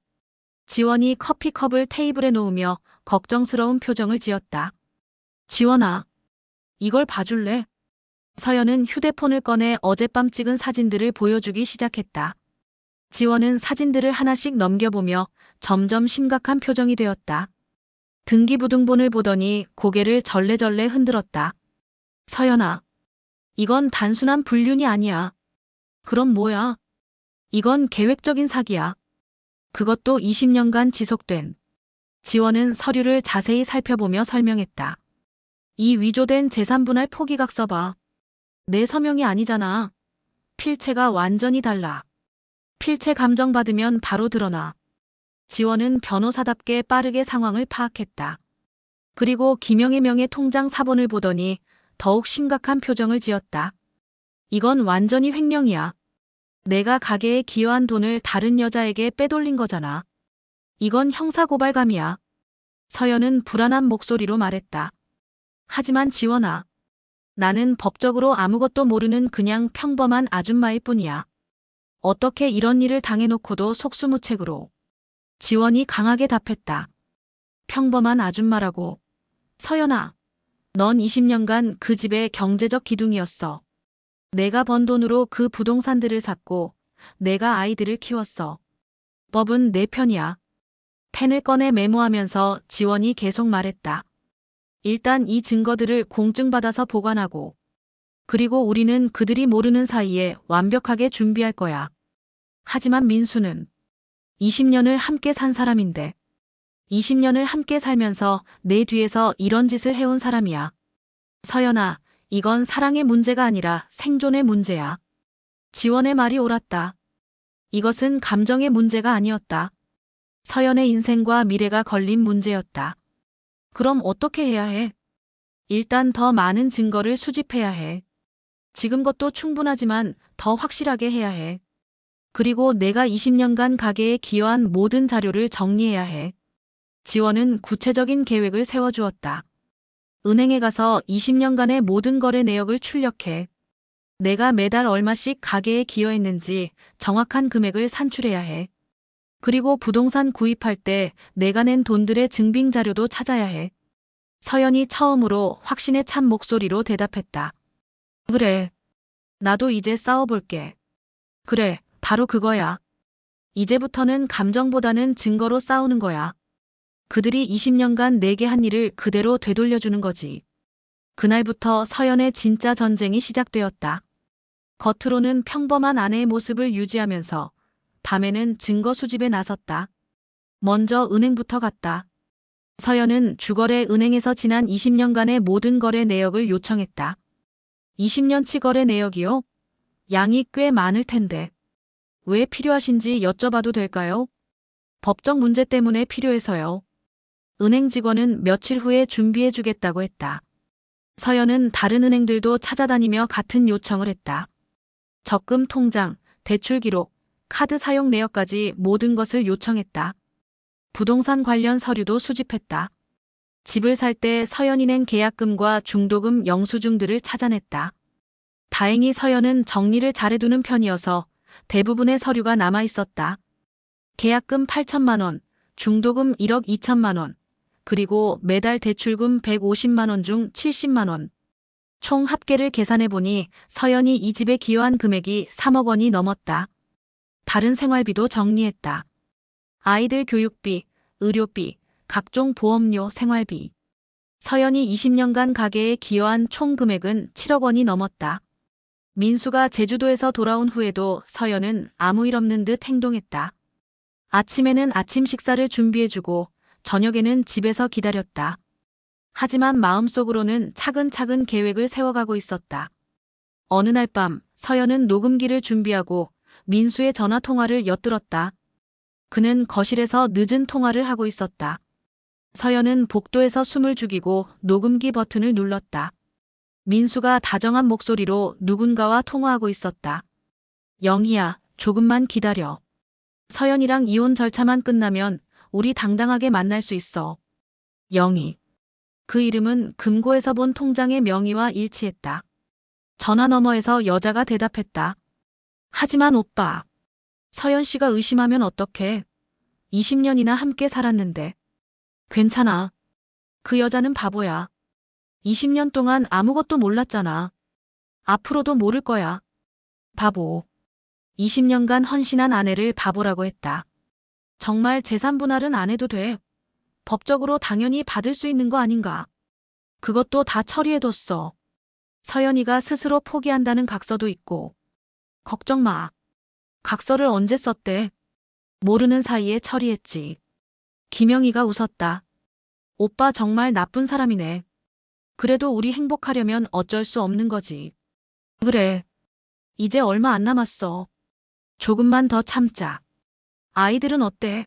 지원이 커피컵을 테이블에 놓으며 걱정스러운 표정을 지었다. 지원아, 이걸 봐줄래? 서연은 휴대폰을 꺼내 어젯밤 찍은 사진들을 보여주기 시작했다. 지원은 사진들을 하나씩 넘겨보며 점점 심각한 표정이 되었다. 등기부등본을 보더니 고개를 절레절레 흔들었다. 서연아, 이건 단순한 불륜이 아니야. 그럼 뭐야? 이건 계획적인 사기야. 그것도 20년간 지속된. 지원은 서류를 자세히 살펴보며 설명했다. 이 위조된 재산분할 포기각 써봐. 내 서명이 아니잖아. 필체가 완전히 달라. 필체 감정받으면 바로 드러나. 지원은 변호사답게 빠르게 상황을 파악했다. 그리고 김영의 명의 통장 사본을 보더니 더욱 심각한 표정을 지었다. 이건 완전히 횡령이야. 내가 가게에 기여한 돈을 다른 여자에게 빼돌린 거잖아. 이건 형사고발감이야. 서연은 불안한 목소리로 말했다. 하지만 지원아, 나는 법적으로 아무것도 모르는 그냥 평범한 아줌마일 뿐이야. 어떻게 이런 일을 당해놓고도 속수무책으로. 지원이 강하게 답했다. 평범한 아줌마라고. 서연아, 넌 20년간 그 집의 경제적 기둥이었어. 내가 번 돈으로 그 부동산들을 샀고 내가 아이들을 키웠어. 법은 내 편이야. 펜을 꺼내 메모하면서 지원이 계속 말했다. 일단 이 증거들을 공증받아서 보관하고 그리고 우리는 그들이 모르는 사이에 완벽하게 준비할 거야. 하지만 민수는 20년을 함께 산 사람인데 20년을 함께 살면서 내 뒤에서 이런 짓을 해온 사람이야. 서연아, 이건 사랑의 문제가 아니라 생존의 문제야. 지원의 말이 옳았다. 이것은 감정의 문제가 아니었다. 서연의 인생과 미래가 걸린 문제였다. 그럼 어떻게 해야 해? 일단 더 많은 증거를 수집해야 해. 지금 것도 충분하지만 더 확실하게 해야 해. 그리고 내가 20년간 가게에 기여한 모든 자료를 정리해야 해. 지원은 구체적인 계획을 세워주었다. 은행에 가서 20년간의 모든 거래 내역을 출력해. 내가 매달 얼마씩 가게에 기여했는지 정확한 금액을 산출해야 해. 그리고 부동산 구입할 때 내가 낸 돈들의 증빙 자료도 찾아야 해. 서연이 처음으로 확신에 찬 목소리로 대답했다. 그래. 나도 이제 싸워볼게. 그래, 바로 그거야. 이제부터는 감정보다는 증거로 싸우는 거야. 그들이 20년간 내게 한 일을 그대로 되돌려주는 거지. 그날부터 서연의 진짜 전쟁이 시작되었다. 겉으로는 평범한 아내의 모습을 유지하면서 밤에는 증거 수집에 나섰다. 먼저 은행부터 갔다. 서연은 주거래 은행에서 지난 20년간의 모든 거래 내역을 요청했다. 20년치 거래 내역이요? 양이 꽤 많을 텐데. 왜 필요하신지 여쭤봐도 될까요? 법적 문제 때문에 필요해서요. 은행 직원은 며칠 후에 준비해주겠다고 했다. 서연은 다른 은행들도 찾아다니며 같은 요청을 했다. 적금 통장, 대출 기록, 카드 사용 내역까지 모든 것을 요청했다. 부동산 관련 서류도 수집했다. 집을 살 때 서연이 낸 계약금과 중도금 영수증들을 찾아냈다. 다행히 서연은 정리를 잘해두는 편이어서 대부분의 서류가 남아 있었다. 계약금 8천만 원, 중도금 1억 2천만 원, 그리고 매달 대출금 150만 원 중 70만 원. 총 합계를 계산해보니 서연이 이 집에 기여한 금액이 3억 원이 넘었다. 다른 생활비도 정리했다. 아이들 교육비, 의료비, 각종 보험료, 생활비. 서연이 20년간 가게에 기여한 총 금액은 7억 원이 넘었다. 민수가 제주도에서 돌아온 후에도 서연은 아무 일 없는 듯 행동했다. 아침에는 아침 식사를 준비해주고 저녁에는 집에서 기다렸다. 하지만 마음속으로는 차근차근 계획을 세워가고 있었다. 어느 날 밤 서연은 녹음기를 준비하고 민수의 전화 통화를 엿들었다. 그는 거실에서 늦은 통화를 하고 있었다. 서연은 복도에서 숨을 죽이고 녹음기 버튼을 눌렀다. 민수가 다정한 목소리로 누군가와 통화하고 있었다. 영희야, 조금만 기다려. 서연이랑 이혼 절차만 끝나면 우리 당당하게 만날 수 있어. 영희. 그 이름은 금고에서 본 통장의 명의와 일치했다. 전화 너머에서 여자가 대답했다. 하지만 오빠. 서연 씨가 의심하면 어떡해. 20년이나 함께 살았는데. 괜찮아. 그 여자는 바보야. 20년 동안 아무것도 몰랐잖아. 앞으로도 모를 거야. 바보. 20년간 헌신한 아내를 바보라고 했다. 정말 재산 분할은 안 해도 돼. 법적으로 당연히 받을 수 있는 거 아닌가. 그것도 다 처리해뒀어. 서연이가 스스로 포기한다는 각서도 있고. 걱정 마. 각서를 언제 썼대? 모르는 사이에 처리했지. 김영희가 웃었다. 오빠 정말 나쁜 사람이네. 그래도 우리 행복하려면 어쩔 수 없는 거지. 그래. 이제 얼마 안 남았어. 조금만 더 참자. 아이들은 어때?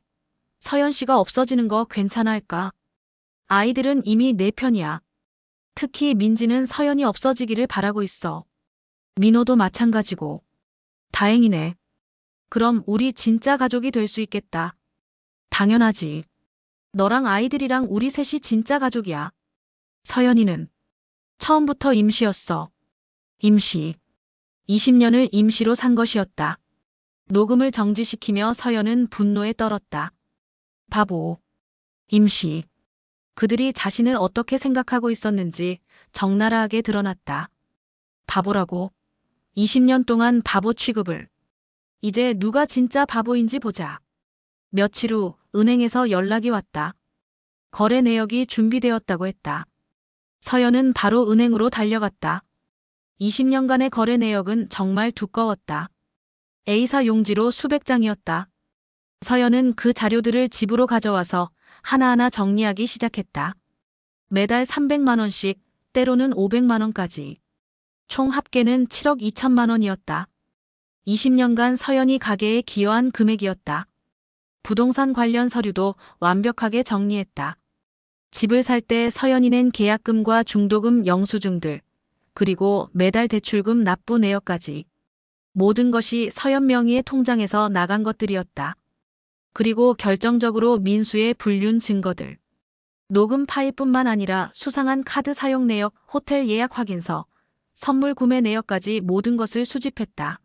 서연 씨가 없어지는 거 괜찮아 할까? 아이들은 이미 내 편이야. 특히 민지는 서연이 없어지기를 바라고 있어. 민호도 마찬가지고. 다행이네. 그럼 우리 진짜 가족이 될 수 있겠다. 당연하지. 너랑 아이들이랑 우리 셋이 진짜 가족이야. 서연이는 처음부터 임시였어. 임시. 20년을 임시로 산 것이었다. 녹음을 정지시키며 서연은 분노에 떨었다. 바보. 임시. 그들이 자신을 어떻게 생각하고 있었는지 적나라하게 드러났다. 바보라고. 20년 동안 바보 취급을. 이제 누가 진짜 바보인지 보자. 며칠 후 은행에서 연락이 왔다. 거래 내역이 준비되었다고 했다. 서연은 바로 은행으로 달려갔다. 20년간의 거래 내역은 정말 두꺼웠다. A사 용지로 수백 장이었다. 서연은 그 자료들을 집으로 가져와서 하나하나 정리하기 시작했다. 매달 300만 원씩, 때로는 500만 원까지. 총 합계는 7억 2천만 원이었다. 20년간 서연이 가게에 기여한 금액이었다. 부동산 관련 서류도 완벽하게 정리했다. 집을 살 때 서연이 낸 계약금과 중도금 영수증들, 그리고 매달 대출금 납부 내역까지. 모든 것이 서연 명의의 통장에서 나간 것들이었다. 그리고 결정적으로 민수의 불륜 증거들. 녹음 파일뿐만 아니라 수상한 카드 사용 내역, 호텔 예약 확인서, 선물 구매 내역까지 모든 것을 수집했다.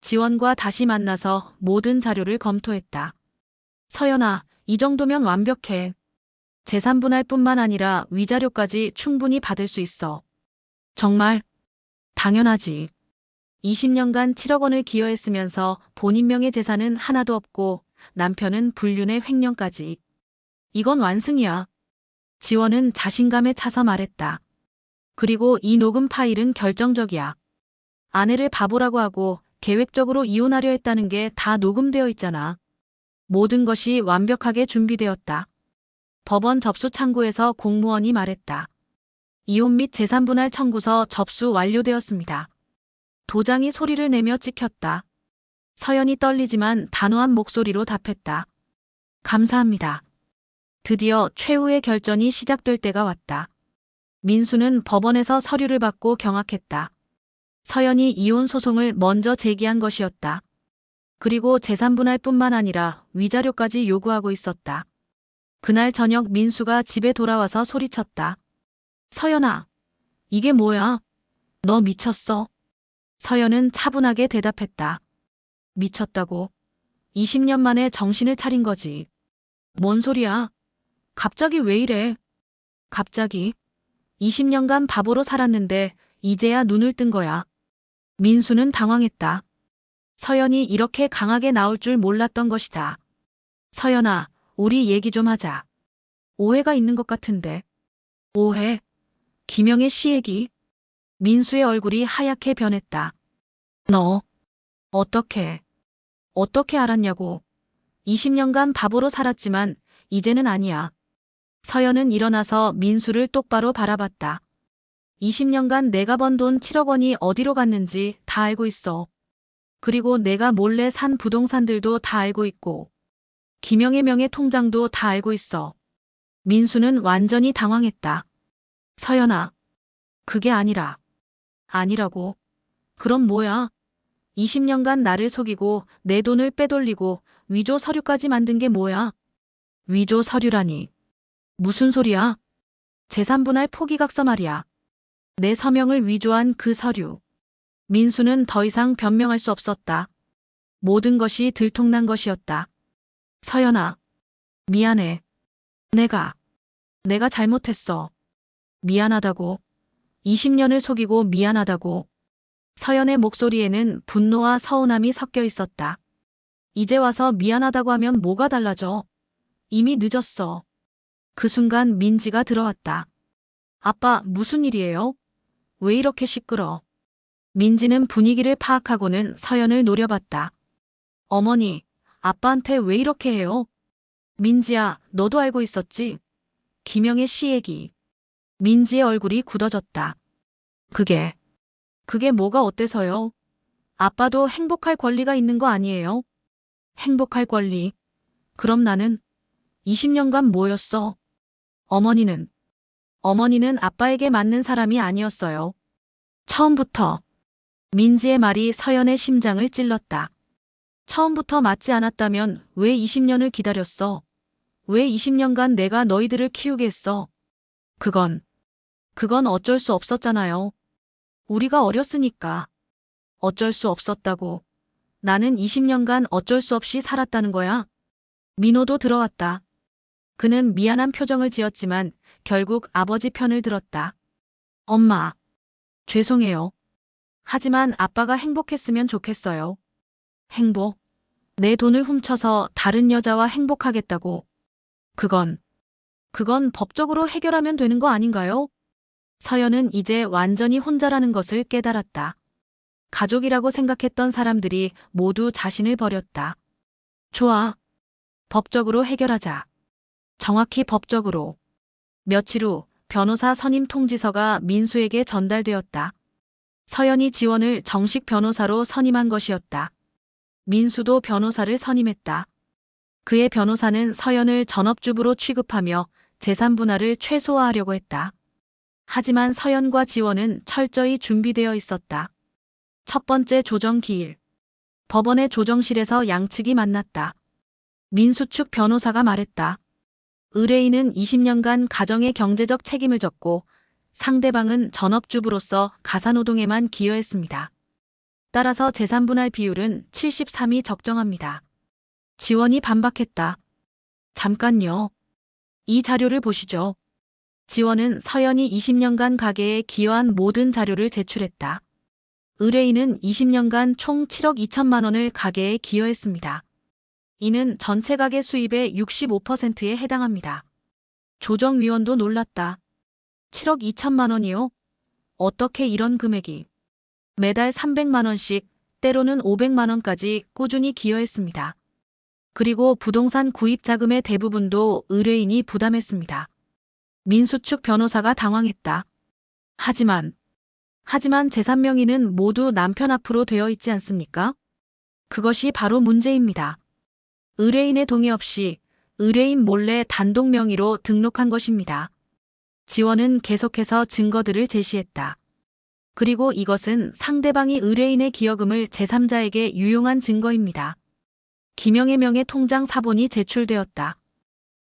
지원과 다시 만나서 모든 자료를 검토했다. 서연아, 이 정도면 완벽해. 재산 분할뿐만 아니라 위자료까지 충분히 받을 수 있어. 정말? 당연하지. 20년간 7억 원을 기여했으면서 본인 명의 재산은 하나도 없고 남편은 불륜의 횡령까지. 이건 완승이야. 지원은 자신감에 차서 말했다. 그리고 이 녹음 파일은 결정적이야. 아내를 바보라고 하고 계획적으로 이혼하려 했다는 게 다 녹음되어 있잖아. 모든 것이 완벽하게 준비되었다. 법원 접수 창구에서 공무원이 말했다. 이혼 및 재산분할 청구서 접수 완료되었습니다. 도장이 소리를 내며 찍혔다. 서연이 떨리지만 단호한 목소리로 답했다. 감사합니다. 드디어 최후의 결전이 시작될 때가 왔다. 민수는 법원에서 서류를 받고 경악했다. 서연이 이혼 소송을 먼저 제기한 것이었다. 그리고 재산분할뿐만 아니라 위자료까지 요구하고 있었다. 그날 저녁 민수가 집에 돌아와서 소리쳤다. 서연아, 이게 뭐야? 너 미쳤어? 서연은 차분하게 대답했다. 미쳤다고? 20년 만에 정신을 차린 거지. 뭔 소리야? 갑자기 왜 이래? 갑자기? 20년간 바보로 살았는데 이제야 눈을 뜬 거야. 민수는 당황했다. 서연이 이렇게 강하게 나올 줄 몰랐던 것이다. 서연아, 우리 얘기 좀 하자. 오해가 있는 것 같은데. 오해? 김영애 씨 얘기? 민수의 얼굴이 하얗게 변했다. 너, 어떻게 알았냐고. 20년간 바보로 살았지만 이제는 아니야. 서연은 일어나서 민수를 똑바로 바라봤다. 20년간 내가 번 돈 7억 원이 어디로 갔는지 다 알고 있어. 그리고 내가 몰래 산 부동산들도 다 알고 있고 김영애 명의 통장도 다 알고 있어. 민수는 완전히 당황했다. 서연아, 그게 아니라. 아니라고? 그럼 뭐야? 20년간 나를 속이고 내 돈을 빼돌리고 위조 서류까지 만든 게 뭐야? 위조 서류라니. 무슨 소리야? 재산분할 포기각서 말이야. 내 서명을 위조한 그 서류. 민수는 더 이상 변명할 수 없었다. 모든 것이 들통난 것이었다. 서연아, 미안해. 내가 잘못했어. 미안하다고. 20년을 속이고 미안하다고. 서연의 목소리에는 분노와 서운함이 섞여 있었다. 이제 와서 미안하다고 하면 뭐가 달라져? 이미 늦었어. 그 순간 민지가 들어왔다. 아빠, 무슨 일이에요? 왜 이렇게 시끄러? 민지는 분위기를 파악하고는 서연을 노려봤다. 어머니, 아빠한테 왜 이렇게 해요? 민지야, 너도 알고 있었지? 김영애 씨 얘기. 민지의 얼굴이 굳어졌다. 그게 뭐가 어때서요? 아빠도 행복할 권리가 있는 거 아니에요? 행복할 권리. 그럼 나는 20년간 뭐였어? 어머니는 아빠에게 맞는 사람이 아니었어요. 처음부터. 민지의 말이 서연의 심장을 찔렀다. 처음부터 맞지 않았다면 왜 20년을 기다렸어? 왜 20년간 내가 너희들을 키우게 했어? 그건 어쩔 수 없었잖아요. 우리가 어렸으니까. 어쩔 수 없었다고. 나는 20년간 어쩔 수 없이 살았다는 거야. 민호도 들어왔다. 그는 미안한 표정을 지었지만 결국 아버지 편을 들었다. 엄마, 죄송해요. 하지만 아빠가 행복했으면 좋겠어요. 행복? 내 돈을 훔쳐서 다른 여자와 행복하겠다고. 그건 법적으로 해결하면 되는 거 아닌가요? 서연은 이제 완전히 혼자라는 것을 깨달았다. 가족이라고 생각했던 사람들이 모두 자신을 버렸다. 좋아. 법적으로 해결하자. 정확히 법적으로. 며칠 후 변호사 선임 통지서가 민수에게 전달되었다. 서연이 지원을 정식 변호사로 선임한 것이었다. 민수도 변호사를 선임했다. 그의 변호사는 서연을 전업주부로 취급하며 재산 분할을 최소화하려고 했다. 하지만 서연과 지원은 철저히 준비되어 있었다. 첫 번째 조정 기일. 법원의 조정실에서 양측이 만났다. 민수 측 변호사가 말했다. 의뢰인은 20년간 가정의 경제적 책임을 졌고 상대방은 전업주부로서 가사노동에만 기여했습니다. 따라서 재산분할 비율은 73이 적정합니다. 지원이 반박했다. 잠깐요. 이 자료를 보시죠. 지원은 서연이 20년간 가계에 기여한 모든 자료를 제출했다. 의뢰인은 20년간 총 7억 2천만 원을 가계에 기여했습니다. 이는 전체 가계 수입의 65%에 해당합니다. 조정위원도 놀랐다. 7억 2천만 원이요? 어떻게 이런 금액이? 매달 300만 원씩, 때로는 500만 원까지 꾸준히 기여했습니다. 그리고 부동산 구입 자금의 대부분도 의뢰인이 부담했습니다. 민수 측 변호사가 당황했다. 하지만 재산 명의는 모두 남편 앞으로 되어 있지 않습니까? 그것이 바로 문제입니다. 의뢰인의 동의 없이 의뢰인 몰래 단독 명의로 등록한 것입니다. 지원은 계속해서 증거들을 제시했다. 그리고 이것은 상대방이 의뢰인의 기여금을 제3자에게 유용한 증거입니다. 김영애 명의 통장 사본이 제출되었다.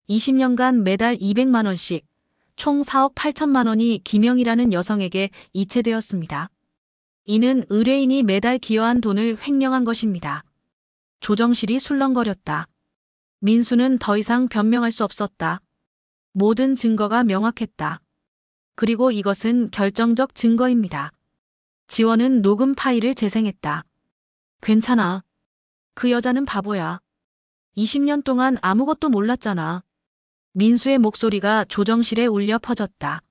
20년간 매달 200만 원씩 총 4억 8천만 원이 김영이라는 여성에게 이체되었습니다. 이는 의뢰인이 매달 기여한 돈을 횡령한 것입니다. 조정실이 술렁거렸다. 민수는 더 이상 변명할 수 없었다. 모든 증거가 명확했다. 그리고 이것은 결정적 증거입니다. 지원은 녹음 파일을 재생했다. 괜찮아. 그 여자는 바보야. 20년 동안 아무것도 몰랐잖아. 민수의 목소리가 조정실에 울려 퍼졌다.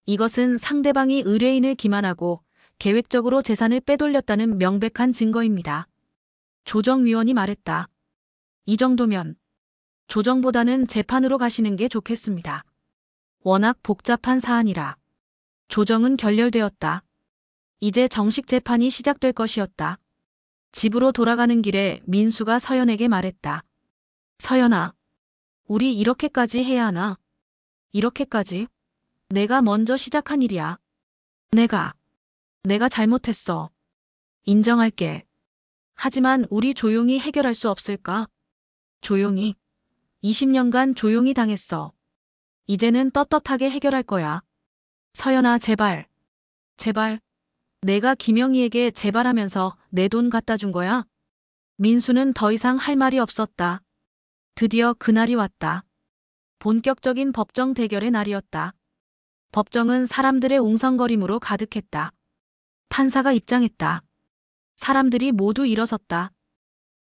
이것은 상대방이 의뢰인을 기만하고 계획적으로 재산을 빼돌렸다는 명백한 증거입니다. 조정위원이 말했다. 이 정도면 조정보다는 재판으로 가시는 게 좋겠습니다. 워낙 복잡한 사안이라. 조정은 결렬되었다. 이제 정식 재판이 시작될 것이었다. 집으로 돌아가는 길에 민수가 서연에게 말했다. 서연아, 우리 이렇게까지 해야 하나? 이렇게까지? 내가 먼저 시작한 일이야. 내가 잘못했어. 인정할게. 하지만 우리 조용히 해결할 수 없을까? 조용히. 20년간 조용히 당했어. 이제는 떳떳하게 해결할 거야. 서연아, 제발. 제발. 내가 김영희에게 제발하면서 내 돈 갖다 준 거야? 민수는 더 이상 할 말이 없었다. 드디어 그날이 왔다. 본격적인 법정 대결의 날이었다. 법정은 사람들의 웅성거림으로 가득했다. 판사가 입장했다. 사람들이 모두 일어섰다.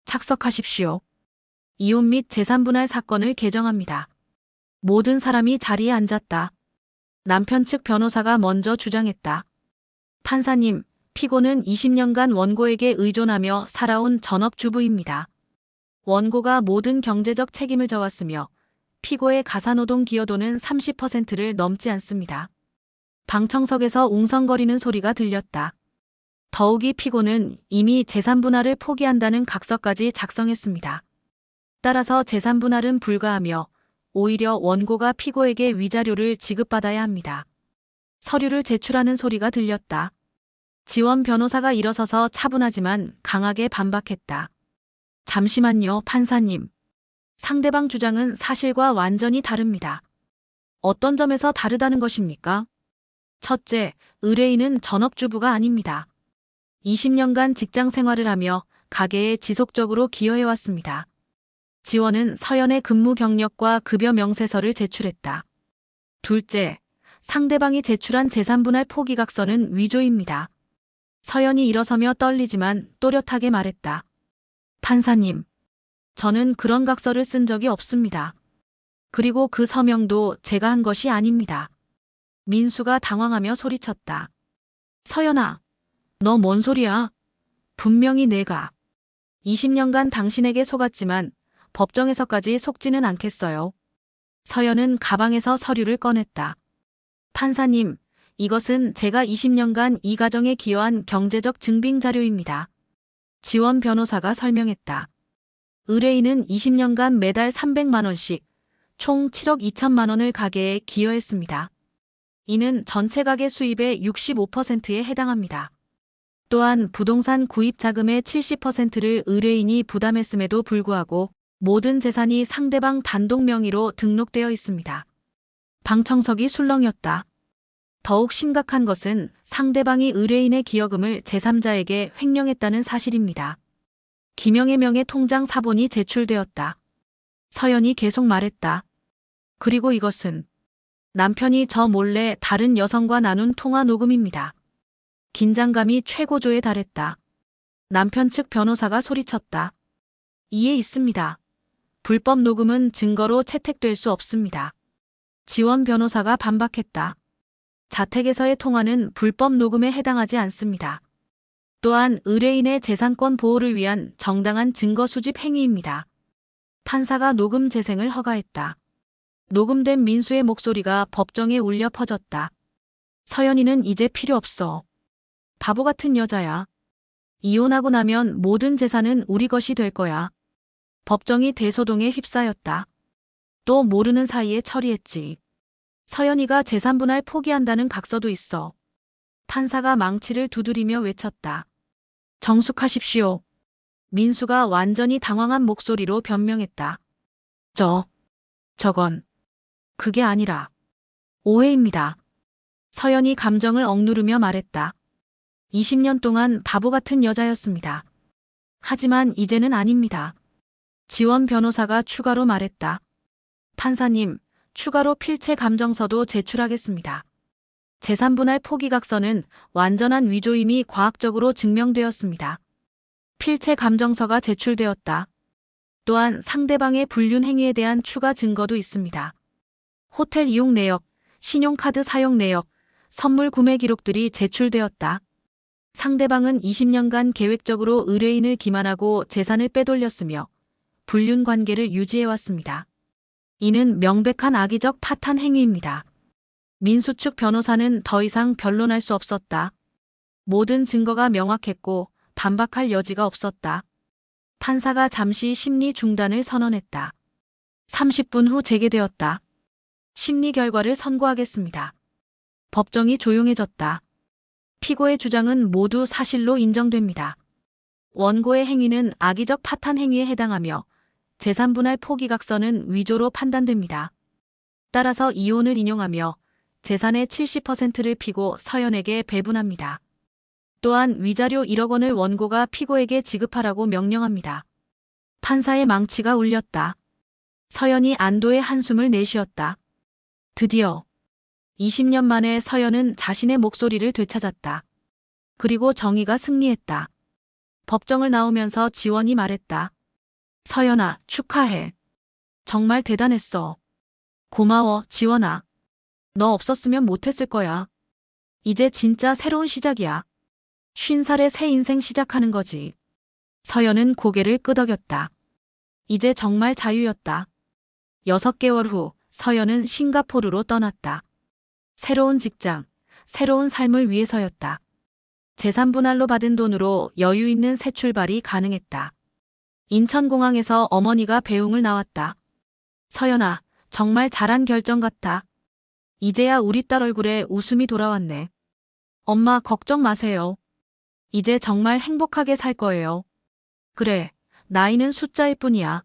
착석하십시오. 이혼 및 재산분할 사건을 개정합니다. 모든 사람이 자리에 앉았다. 남편 측 변호사가 먼저 주장했다. 판사님, 피고는 20년간 원고에게 의존하며 살아온 전업주부입니다. 원고가 모든 경제적 책임을 져왔으며 피고의 가사노동 기여도는 30%를 넘지 않습니다. 방청석에서 웅성거리는 소리가 들렸다. 더욱이 피고는 이미 재산분할을 포기한다는 각서까지 작성했습니다. 따라서 재산분할은 불가하며 오히려 원고가 피고에게 위자료를 지급받아야 합니다. 서류를 제출하는 소리가 들렸다. 지원 변호사가 일어서서 차분하지만 강하게 반박했다. 잠시만요, 판사님. 상대방 주장은 사실과 완전히 다릅니다. 어떤 점에서 다르다는 것입니까? 첫째, 의뢰인은 전업주부가 아닙니다. 20년간 직장 생활을 하며 가게에 지속적으로 기여해왔습니다. 지원은 서연의 근무 경력과 급여 명세서를 제출했다. 둘째, 상대방이 제출한 재산분할 포기각서는 위조입니다. 서연이 일어서며 떨리지만 또렷하게 말했다. 판사님, 저는 그런 각서를 쓴 적이 없습니다. 그리고 그 서명도 제가 한 것이 아닙니다. 민수가 당황하며 소리쳤다. 서연아, 너 뭔 소리야? 분명히 내가 20년간 당신에게 속았지만 법정에서까지 속지는 않겠어요. 서연은 가방에서 서류를 꺼냈다. 판사님, 이것은 제가 20년간 이 가정에 기여한 경제적 증빙 자료입니다. 지원 변호사가 설명했다. 의뢰인은 20년간 매달 300만 원씩 총 7억 2천만 원을 가게에 기여했습니다. 이는 전체 가게 수입의 65%에 해당합니다. 또한 부동산 구입 자금의 70%를 의뢰인이 부담했음에도 불구하고 모든 재산이 상대방 단독 명의로 등록되어 있습니다. 방청석이 술렁였다. 더욱 심각한 것은 상대방이 의뢰인의 기여금을 제3자에게 횡령했다는 사실입니다. 김영의 명의 통장 사본이 제출되었다. 서연이 계속 말했다. 그리고 이것은 남편이 저 몰래 다른 여성과 나눈 통화 녹음입니다. 긴장감이 최고조에 달했다. 남편 측 변호사가 소리쳤다. 이에 있습니다. 불법 녹음은 증거로 채택될 수 없습니다. 지원 변호사가 반박했다. 자택에서의 통화는 불법 녹음에 해당하지 않습니다. 또한 의뢰인의 재산권 보호를 위한 정당한 증거 수집 행위입니다. 판사가 녹음 재생을 허가했다. 녹음된 민수의 목소리가 법정에 울려 퍼졌다. 서연이는 이제 필요 없어. 바보 같은 여자야. 이혼하고 나면 모든 재산은 우리 것이 될 거야. 법정이 대소동에 휩싸였다. 또 모르는 사이에 처리했지. 서연이가 재산분할 포기한다는 각서도 있어. 판사가 망치를 두드리며 외쳤다. 정숙하십시오. 민수가 완전히 당황한 목소리로 변명했다. 저건 그게 아니라 오해입니다. 서연이 감정을 억누르며 말했다. 20년 동안 바보 같은 여자였습니다. 하지만 이제는 아닙니다. 지원 변호사가 추가로 말했다. 판사님, 추가로 필체 감정서도 제출하겠습니다. 재산분할 포기각서는 완전한 위조임이 과학적으로 증명되었습니다. 필체 감정서가 제출되었다. 또한 상대방의 불륜 행위에 대한 추가 증거도 있습니다. 호텔 이용 내역, 신용카드 사용 내역, 선물 구매 기록들이 제출되었다. 상대방은 20년간 계획적으로 의뢰인을 기만하고 재산을 빼돌렸으며 불륜 관계를 유지해왔습니다. 이는 명백한 악의적 파탄 행위입니다. 민수 측 변호사는 더 이상 변론할 수 없었다. 모든 증거가 명확했고 반박할 여지가 없었다. 판사가 잠시 심리 중단을 선언했다. 30분 후 재개되었다. 심리 결과를 선고하겠습니다. 법정이 조용해졌다. 피고의 주장은 모두 사실로 인정됩니다. 원고의 행위는 악의적 파탄 행위에 해당하며 재산분할 포기각서는 위조로 판단됩니다. 따라서 이혼을 인용하며 재산의 70%를 피고 서연에게 배분합니다. 또한 위자료 1억 원을 원고가 피고에게 지급하라고 명령합니다. 판사의 망치가 울렸다. 서연이 안도의 한숨을 내쉬었다. 드디어 20년 만에 서연은 자신의 목소리를 되찾았다. 그리고 정의가 승리했다. 법정을 나오면서 지원이 말했다. 서연아, 축하해. 정말 대단했어. 고마워, 지원아. 너 없었으면 못했을 거야. 이제 진짜 새로운 시작이야. 50살에 새 인생 시작하는 거지. 서연은 고개를 끄덕였다. 이제 정말 자유였다. 6개월 후 서연은 싱가포르로 떠났다. 새로운 직장, 새로운 삶을 위해서였다. 재산분할로 받은 돈으로 여유 있는 새 출발이 가능했다. 인천공항에서 어머니가 배웅을 나왔다. 서연아, 정말 잘한 결정 같아. 이제야 우리 딸 얼굴에 웃음이 돌아왔네. 엄마 걱정 마세요. 이제 정말 행복하게 살 거예요. 그래, 나이는 숫자일 뿐이야.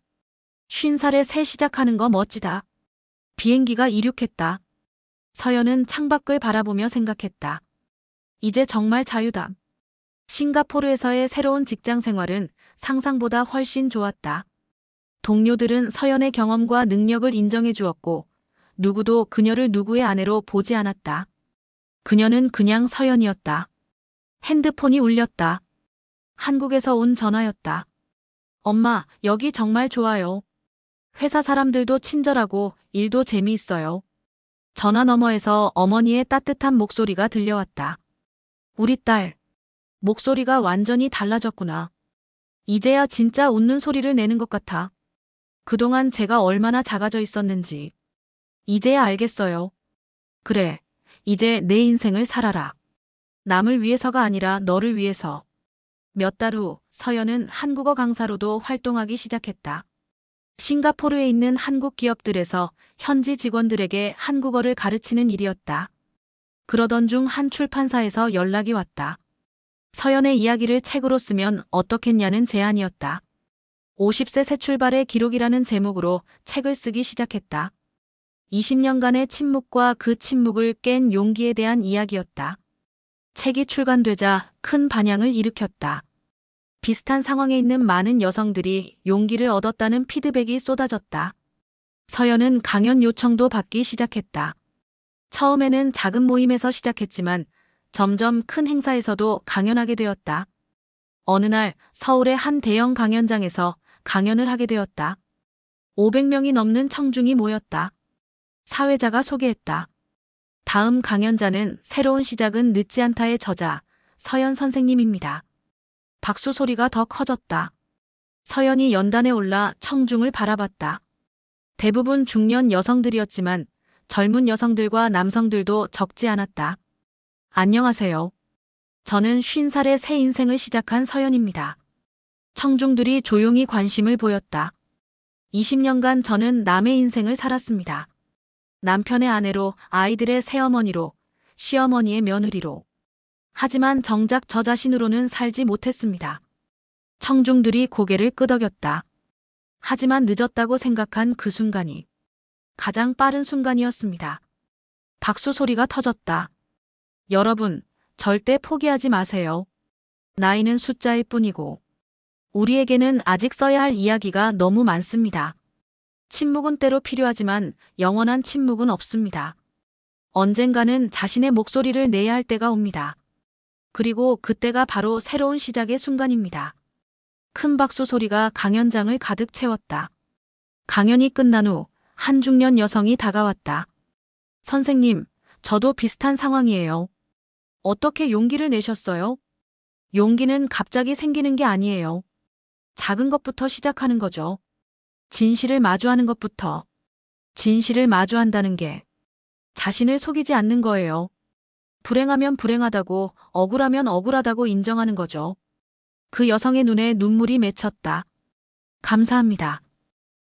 50살에 새 시작하는 거 멋지다. 비행기가 이륙했다. 서연은 창밖을 바라보며 생각했다. 이제 정말 자유다. 싱가포르에서의 새로운 직장 생활은 상상보다 훨씬 좋았다. 동료들은 서연의 경험과 능력을 인정해 주었고, 누구도 그녀를 누구의 아내로 보지 않았다. 그녀는 그냥 서연이었다. 핸드폰이 울렸다. 한국에서 온 전화였다. 엄마, 여기 정말 좋아요. 회사 사람들도 친절하고 일도 재미있어요. 전화 너머에서 어머니의 따뜻한 목소리가 들려왔다. 우리 딸, 목소리가 완전히 달라졌구나. 이제야 진짜 웃는 소리를 내는 것 같아. 그동안 제가 얼마나 작아져 있었는지. 이제야 알겠어요. 그래, 이제 내 인생을 살아라. 남을 위해서가 아니라 너를 위해서. 몇 달 후 서연은 한국어 강사로도 활동하기 시작했다. 싱가포르에 있는 한국 기업들에서 현지 직원들에게 한국어를 가르치는 일이었다. 그러던 중 한 출판사에서 연락이 왔다. 서연의 이야기를 책으로 쓰면 어떻겠냐는 제안이었다. 50세 새 출발의 기록이라는 제목으로 책을 쓰기 시작했다. 20년간의 침묵과 그 침묵을 깬 용기에 대한 이야기였다. 책이 출간되자 큰 반향을 일으켰다. 비슷한 상황에 있는 많은 여성들이 용기를 얻었다는 피드백이 쏟아졌다. 서연은 강연 요청도 받기 시작했다. 처음에는 작은 모임에서 시작했지만 점점 큰 행사에서도 강연하게 되었다. 어느 날 서울의 한 대형 강연장에서 강연을 하게 되었다. 500명이 넘는 청중이 모였다. 사회자가 소개했다. 다음 강연자는 새로운 시작은 늦지 않다의 저자 서연 선생님입니다. 박수 소리가 더 커졌다. 서연이 연단에 올라 청중을 바라봤다. 대부분 중년 여성들이었지만 젊은 여성들과 남성들도 적지 않았다. 안녕하세요. 저는 50살의 새 인생을 시작한 서연입니다. 청중들이 조용히 관심을 보였다. 20년간 저는 남의 인생을 살았습니다. 남편의 아내로, 아이들의 새어머니로, 시어머니의 며느리로. 하지만 정작 저 자신으로는 살지 못했습니다. 청중들이 고개를 끄덕였다. 하지만 늦었다고 생각한 그 순간이 가장 빠른 순간이었습니다. 박수 소리가 터졌다. 여러분, 절대 포기하지 마세요. 나이는 숫자일 뿐이고, 우리에게는 아직 써야 할 이야기가 너무 많습니다. 침묵은 때로 필요하지만 영원한 침묵은 없습니다. 언젠가는 자신의 목소리를 내야 할 때가 옵니다. 그리고 그때가 바로 새로운 시작의 순간입니다. 큰 박수 소리가 강연장을 가득 채웠다. 강연이 끝난 후 한 중년 여성이 다가왔다. 선생님, 저도 비슷한 상황이에요. 어떻게 용기를 내셨어요? 용기는 갑자기 생기는 게 아니에요. 작은 것부터 시작하는 거죠. 진실을 마주하는 것부터. 진실을 마주한다는 게 자신을 속이지 않는 거예요. 불행하면 불행하다고, 억울하면 억울하다고 인정하는 거죠. 그 여성의 눈에 눈물이 맺혔다. 감사합니다.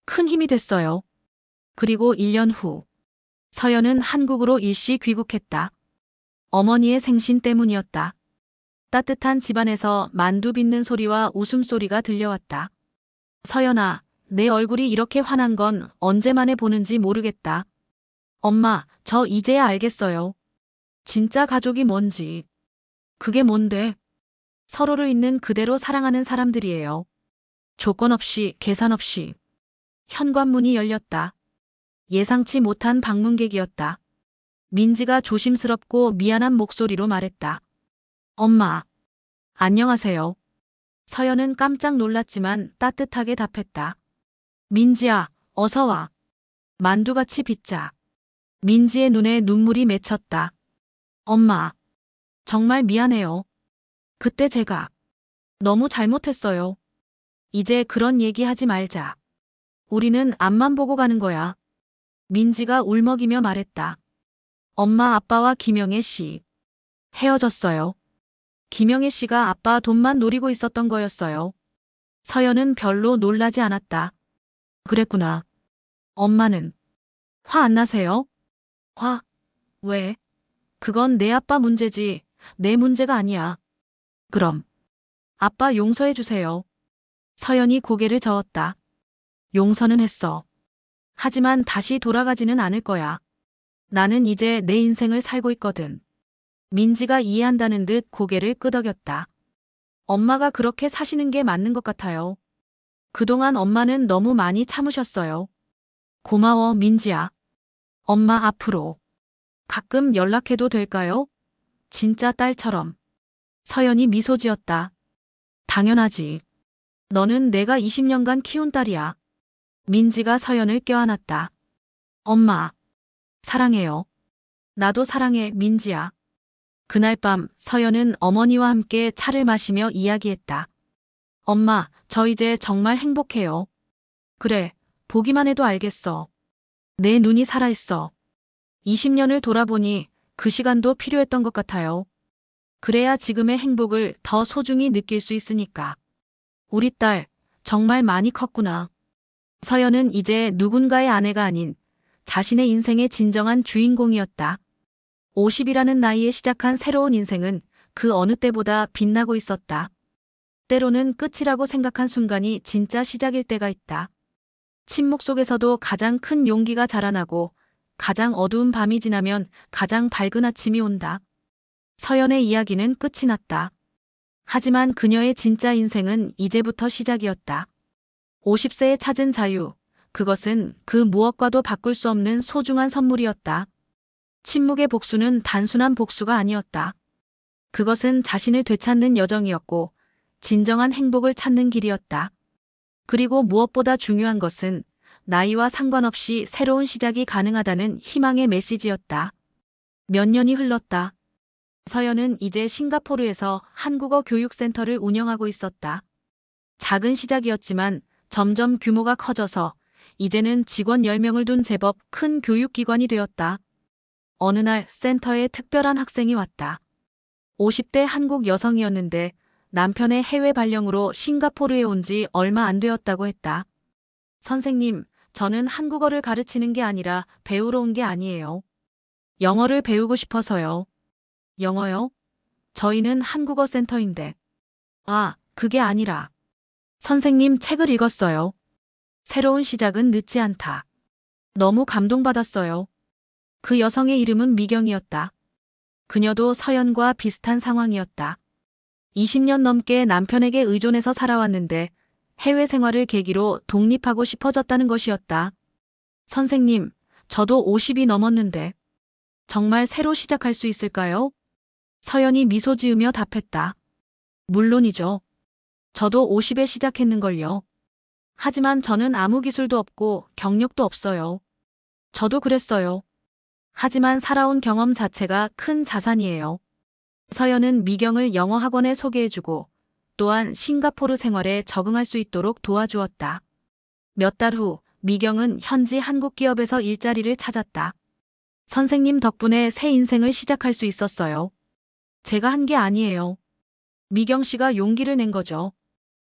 큰 힘이 됐어요. 그리고 1년 후, 서연은 한국으로 일시 귀국했다. 어머니의 생신 때문이었다. 따뜻한 집안에서 만두 빚는 소리와 웃음소리가 들려왔다. 서연아, 내 얼굴이 이렇게 환한 건 언제 만에 보는지 모르겠다. 엄마, 저 이제야 알겠어요. 진짜 가족이 뭔지. 그게 뭔데? 서로를 있는 그대로 사랑하는 사람들이에요. 조건 없이, 계산 없이. 현관문이 열렸다. 예상치 못한 방문객이었다. 민지가 조심스럽고 미안한 목소리로 말했다. 엄마. 안녕하세요. 서연은 깜짝 놀랐지만 따뜻하게 답했다. 민지야, 어서 와. 만두같이 빚자. 민지의 눈에 눈물이 맺혔다. 엄마. 정말 미안해요. 그때 제가 너무 잘못했어요. 이제 그런 얘기 하지 말자. 우리는 앞만 보고 가는 거야. 민지가 울먹이며 말했다. 엄마 아빠와 김영애 씨 헤어졌어요. 김영애 씨가 아빠 돈만 노리고 있었던 거였어요. 서연은 별로 놀라지 않았다. 그랬구나. 엄마는 화 안 나세요? 화? 왜? 그건 내 아빠 문제지 내 문제가 아니야. 그럼 아빠 용서해 주세요. 서연이 고개를 저었다. 용서는 했어. 하지만 다시 돌아가지는 않을 거야. 나는 이제 내 인생을 살고 있거든. 민지가 이해한다는 듯 고개를 끄덕였다. 엄마가 그렇게 사시는 게 맞는 것 같아요. 그동안 엄마는 너무 많이 참으셨어요. 고마워, 민지야. 엄마 앞으로 가끔 연락해도 될까요? 진짜 딸처럼. 서연이 미소 지었다. 당연하지. 너는 내가 20년간 키운 딸이야. 민지가 서연을 껴안았다. 엄마, 사랑해요. 나도 사랑해, 민지야. 그날 밤 서연은 어머니와 함께 차를 마시며 이야기했다. 엄마, 저 이제 정말 행복해요. 그래, 보기만 해도 알겠어. 내 눈이 살아있어. 20년을 돌아보니 그 시간도 필요했던 것 같아요. 그래야 지금의 행복을 더 소중히 느낄 수 있으니까. 우리 딸, 정말 많이 컸구나. 서연은 이제 누군가의 아내가 아닌 자신의 인생의 진정한 주인공이었다. 50이라는 나이에 시작한 새로운 인생은 그 어느 때보다 빛나고 있었다. 때로는 끝이라고 생각한 순간이 진짜 시작일 때가 있다. 침묵 속에서도 가장 큰 용기가 자라나고 가장 어두운 밤이 지나면 가장 밝은 아침이 온다. 서연의 이야기는 끝이 났다. 하지만 그녀의 진짜 인생은 이제부터 시작이었다. 50세에 찾은 자유, 그것은 그 무엇과도 바꿀 수 없는 소중한 선물이었다. 침묵의 복수는 단순한 복수가 아니었다. 그것은 자신을 되찾는 여정이었고 진정한 행복을 찾는 길이었다. 그리고 무엇보다 중요한 것은 나이와 상관없이 새로운 시작이 가능하다는 희망의 메시지였다. 몇 년이 흘렀다. 서연은 이제 싱가포르에서 한국어 교육센터를 운영하고 있었다. 작은 시작이었지만 점점 규모가 커져서 이제는 직원 10명을 둔 제법 큰 교육기관이 되었다. 어느 날 센터에 특별한 학생이 왔다. 50대 한국 여성이었는데 남편의 해외 발령으로 싱가포르에 온 지 얼마 안 되었다고 했다. 선생님, 저는 한국어를 가르치는 게 아니라 배우러 온 게 아니에요. 영어를 배우고 싶어서요. 영어요? 저희는 한국어 센터인데. 아, 그게 아니라. 선생님 책을 읽었어요. 새로운 시작은 늦지 않다. 너무 감동받았어요. 그 여성의 이름은 미경이었다. 그녀도 서연과 비슷한 상황이었다. 20년 넘게 남편에게 의존해서 살아왔는데 해외 생활을 계기로 독립하고 싶어졌다는 것이었다. 선생님, 저도 50이 넘었는데 정말 새로 시작할 수 있을까요? 서연이 미소 지으며 답했다. 물론이죠. 저도 50에 시작했는걸요. 하지만 저는 아무 기술도 없고 경력도 없어요. 저도 그랬어요. 하지만 살아온 경험 자체가 큰 자산이에요. 서연은 미경을 영어 학원에 소개해주고 또한 싱가포르 생활에 적응할 수 있도록 도와주었다. 몇 달 후 미경은 현지 한국 기업에서 일자리를 찾았다. 선생님 덕분에 새 인생을 시작할 수 있었어요. 제가 한 게 아니에요. 미경 씨가 용기를 낸 거죠.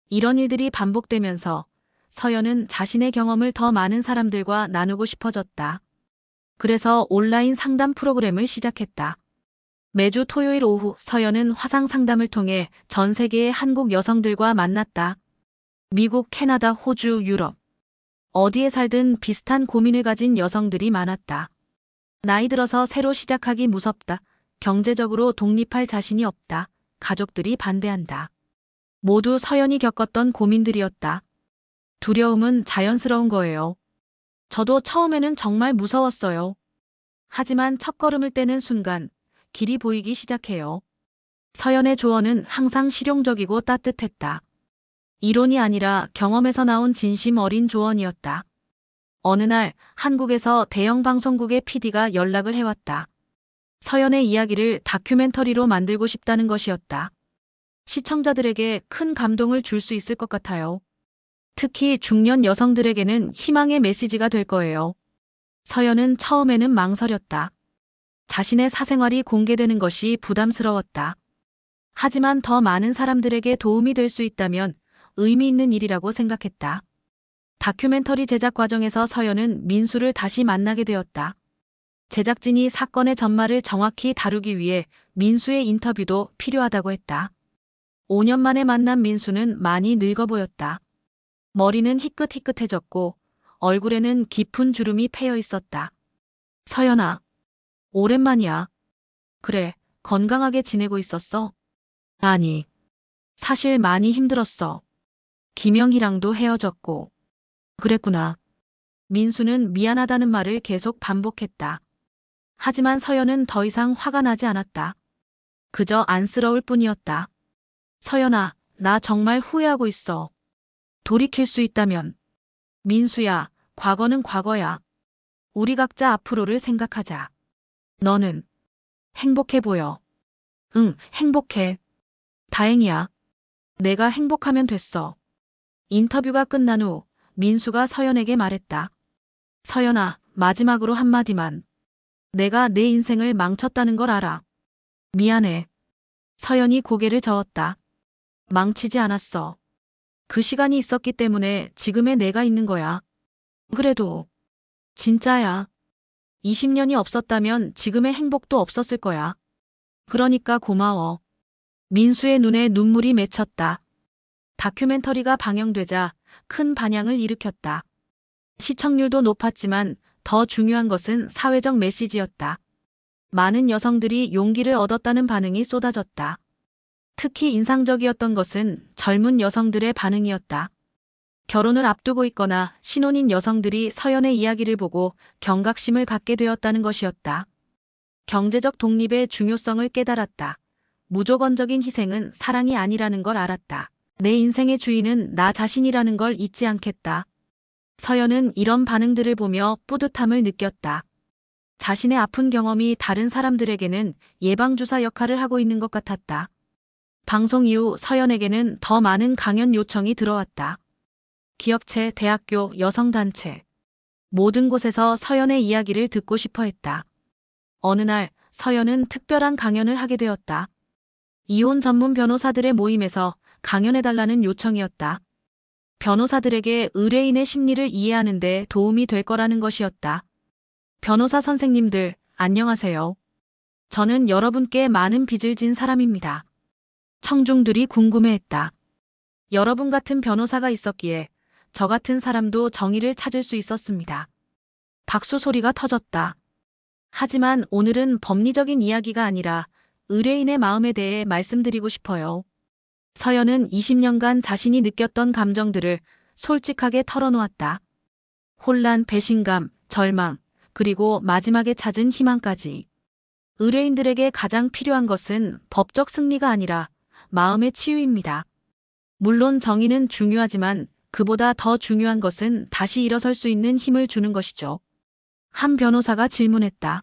이런 일들이 반복되면서 서연은 자신의 경험을 더 많은 사람들과 나누고 싶어졌다. 그래서 온라인 상담 프로그램을 시작했다. 매주 토요일 오후 서연은 화상 상담을 통해 전 세계의 한국 여성들과 만났다. 미국, 캐나다, 호주, 유럽. 어디에 살든 비슷한 고민을 가진 여성들이 많았다. 나이 들어서 새로 시작하기 무섭다. 경제적으로 독립할 자신이 없다. 가족들이 반대한다. 모두 서연이 겪었던 고민들이었다. 두려움은 자연스러운 거예요. 저도 처음에는 정말 무서웠어요. 하지만 첫걸음을 떼는 순간 길이 보이기 시작해요. 서연의 조언은 항상 실용적이고 따뜻했다. 이론이 아니라 경험에서 나온 진심 어린 조언이었다. 어느 날 한국에서 대형 방송국의 PD가 연락을 해왔다. 서연의 이야기를 다큐멘터리로 만들고 싶다는 것이었다. 시청자들에게 큰 감동을 줄 수 있을 것 같아요. 특히 중년 여성들에게는 희망의 메시지가 될 거예요. 서연은 처음에는 망설였다. 자신의 사생활이 공개되는 것이 부담스러웠다. 하지만 더 많은 사람들에게 도움이 될 수 있다면 의미 있는 일이라고 생각했다. 다큐멘터리 제작 과정에서 서연은 민수를 다시 만나게 되었다. 제작진이 사건의 전말을 정확히 다루기 위해 민수의 인터뷰도 필요하다고 했다. 5년 만에 만난 민수는 많이 늙어 보였다. 머리는 희끗희끗해졌고 얼굴에는 깊은 주름이 패여 있었다. 서연아, 오랜만이야. 그래, 건강하게 지내고 있었어? 아니, 사실 많이 힘들었어. 김영희랑도 헤어졌고. 그랬구나. 민수는 미안하다는 말을 계속 반복했다. 하지만 서연은 더 이상 화가 나지 않았다. 그저 안쓰러울 뿐이었다. 서연아, 나 정말 후회하고 있어. 돌이킬 수 있다면. 민수야, 과거는 과거야. 우리 각자 앞으로를 생각하자. 너는 행복해 보여. 응, 행복해. 다행이야. 내가 행복하면 됐어. 인터뷰가 끝난 후 민수가 서연에게 말했다. 서연아, 마지막으로 한마디만. 내가 내 인생을 망쳤다는 걸 알아. 미안해. 서연이 고개를 저었다. 망치지 않았어. 그 시간이 있었기 때문에 지금의 내가 있는 거야. 그래도 진짜야. 20년이 없었다면 지금의 행복도 없었을 거야. 그러니까 고마워. 민수의 눈에 눈물이 맺혔다. 다큐멘터리가 방영되자 큰 반향을 일으켰다. 시청률도 높았지만 더 중요한 것은 사회적 메시지였다. 많은 여성들이 용기를 얻었다는 반응이 쏟아졌다. 특히 인상적이었던 것은 젊은 여성들의 반응이었다. 결혼을 앞두고 있거나 신혼인 여성들이 서연의 이야기를 보고 경각심을 갖게 되었다는 것이었다. 경제적 독립의 중요성을 깨달았다. 무조건적인 희생은 사랑이 아니라는 걸 알았다. 내 인생의 주인은 나 자신이라는 걸 잊지 않겠다. 서연은 이런 반응들을 보며 뿌듯함을 느꼈다. 자신의 아픈 경험이 다른 사람들에게는 예방주사 역할을 하고 있는 것 같았다. 방송 이후 서연에게는 더 많은 강연 요청이 들어왔다. 기업체, 대학교, 여성단체. 모든 곳에서 서연의 이야기를 듣고 싶어 했다. 어느 날 서연은 특별한 강연을 하게 되었다. 이혼 전문 변호사들의 모임에서 강연해달라는 요청이었다. 변호사들에게 의뢰인의 심리를 이해하는 데 도움이 될 거라는 것이었다. 변호사 선생님들, 안녕하세요. 저는 여러분께 많은 빚을 진 사람입니다. 청중들이 궁금해했다. 여러분 같은 변호사가 있었기에 저 같은 사람도 정의를 찾을 수 있었습니다. 박수 소리가 터졌다. 하지만 오늘은 법리적인 이야기가 아니라 의뢰인의 마음에 대해 말씀드리고 싶어요. 서연은 20년간 자신이 느꼈던 감정들을 솔직하게 털어놓았다. 혼란, 배신감, 절망, 그리고 마지막에 찾은 희망까지. 의뢰인들에게 가장 필요한 것은 법적 승리가 아니라 마음의 치유입니다. 물론 정의는 중요하지만 그보다 더 중요한 것은 다시 일어설 수 있는 힘을 주는 것이죠. 한 변호사가 질문했다.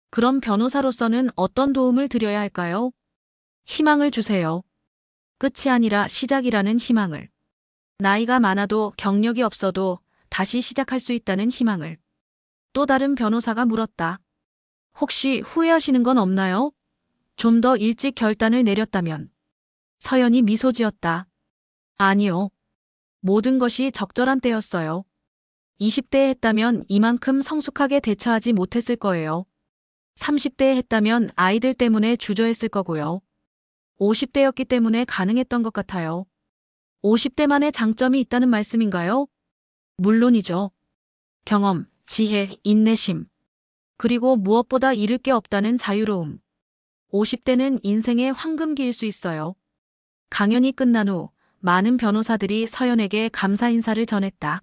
그럼 변호사로서는 어떤 도움을 드려야 할까요? 희망을 주세요. 끝이 아니라 시작이라는 희망을. 나이가 많아도 경력이 없어도 다시 시작할 수 있다는 희망을. 또 다른 변호사가 물었다. 혹시 후회하시는 건 없나요? 좀 더 일찍 결단을 내렸다면. 서연이 미소 지었다. 아니요. 모든 것이 적절한 때였어요. 20대에 했다면 이만큼 성숙하게 대처하지 못했을 거예요. 30대에 했다면 아이들 때문에 주저했을 거고요. 50대였기 때문에 가능했던 것 같아요. 50대만의 장점이 있다는 말씀인가요? 물론이죠. 경험, 지혜, 인내심. 그리고 무엇보다 잃을 게 없다는 자유로움. 50대는 인생의 황금기일 수 있어요. 강연이 끝난 후 많은 변호사들이 서연에게 감사 인사를 전했다.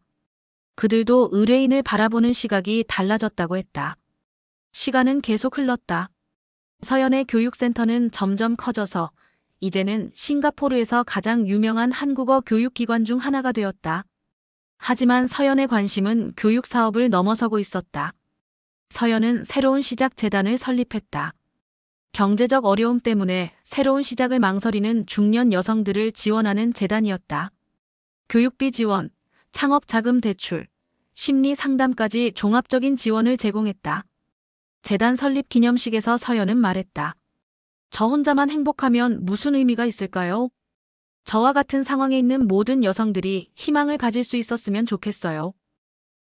그들도 의뢰인을 바라보는 시각이 달라졌다고 했다. 시간은 계속 흘렀다. 서연의 교육센터는 점점 커져서 이제는 싱가포르에서 가장 유명한 한국어 교육기관 중 하나가 되었다. 하지만 서연의 관심은 교육 사업을 넘어서고 있었다. 서연은 새로운 시작 재단을 설립했다. 경제적 어려움 때문에 새로운 시작을 망설이는 중년 여성들을 지원하는 재단이었다. 교육비 지원, 창업 자금 대출, 심리 상담까지 종합적인 지원을 제공했다. 재단 설립 기념식에서 서연은 말했다. 저 혼자만 행복하면 무슨 의미가 있을까요? 저와 같은 상황에 있는 모든 여성들이 희망을 가질 수 있었으면 좋겠어요.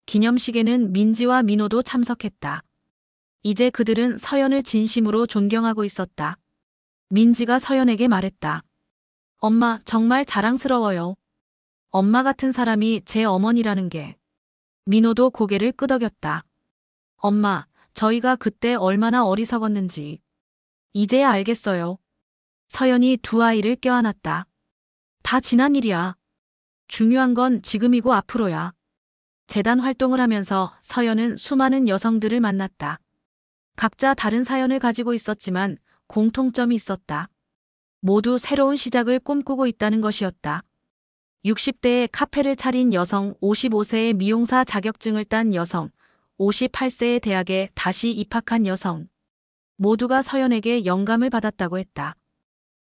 기념식에는 민지와 민호도 참석했다. 이제 그들은 서연을 진심으로 존경하고 있었다. 민지가 서연에게 말했다. 엄마, 정말 자랑스러워요. 엄마 같은 사람이 제 어머니라는 게. 민호도 고개를 끄덕였다. 엄마, 저희가 그때 얼마나 어리석었는지. 이제야 알겠어요. 서연이 두 아이를 껴안았다. 다 지난 일이야. 중요한 건 지금이고 앞으로야. 재단 활동을 하면서 서연은 수많은 여성들을 만났다. 각자 다른 사연을 가지고 있었지만 공통점이 있었다. 모두 새로운 시작을 꿈꾸고 있다는 것이었다. 60대에 카페를 차린 여성, 55세에 미용사 자격증을 딴 여성, 58세에 대학에 다시 입학한 여성. 모두가 서연에게 영감을 받았다고 했다.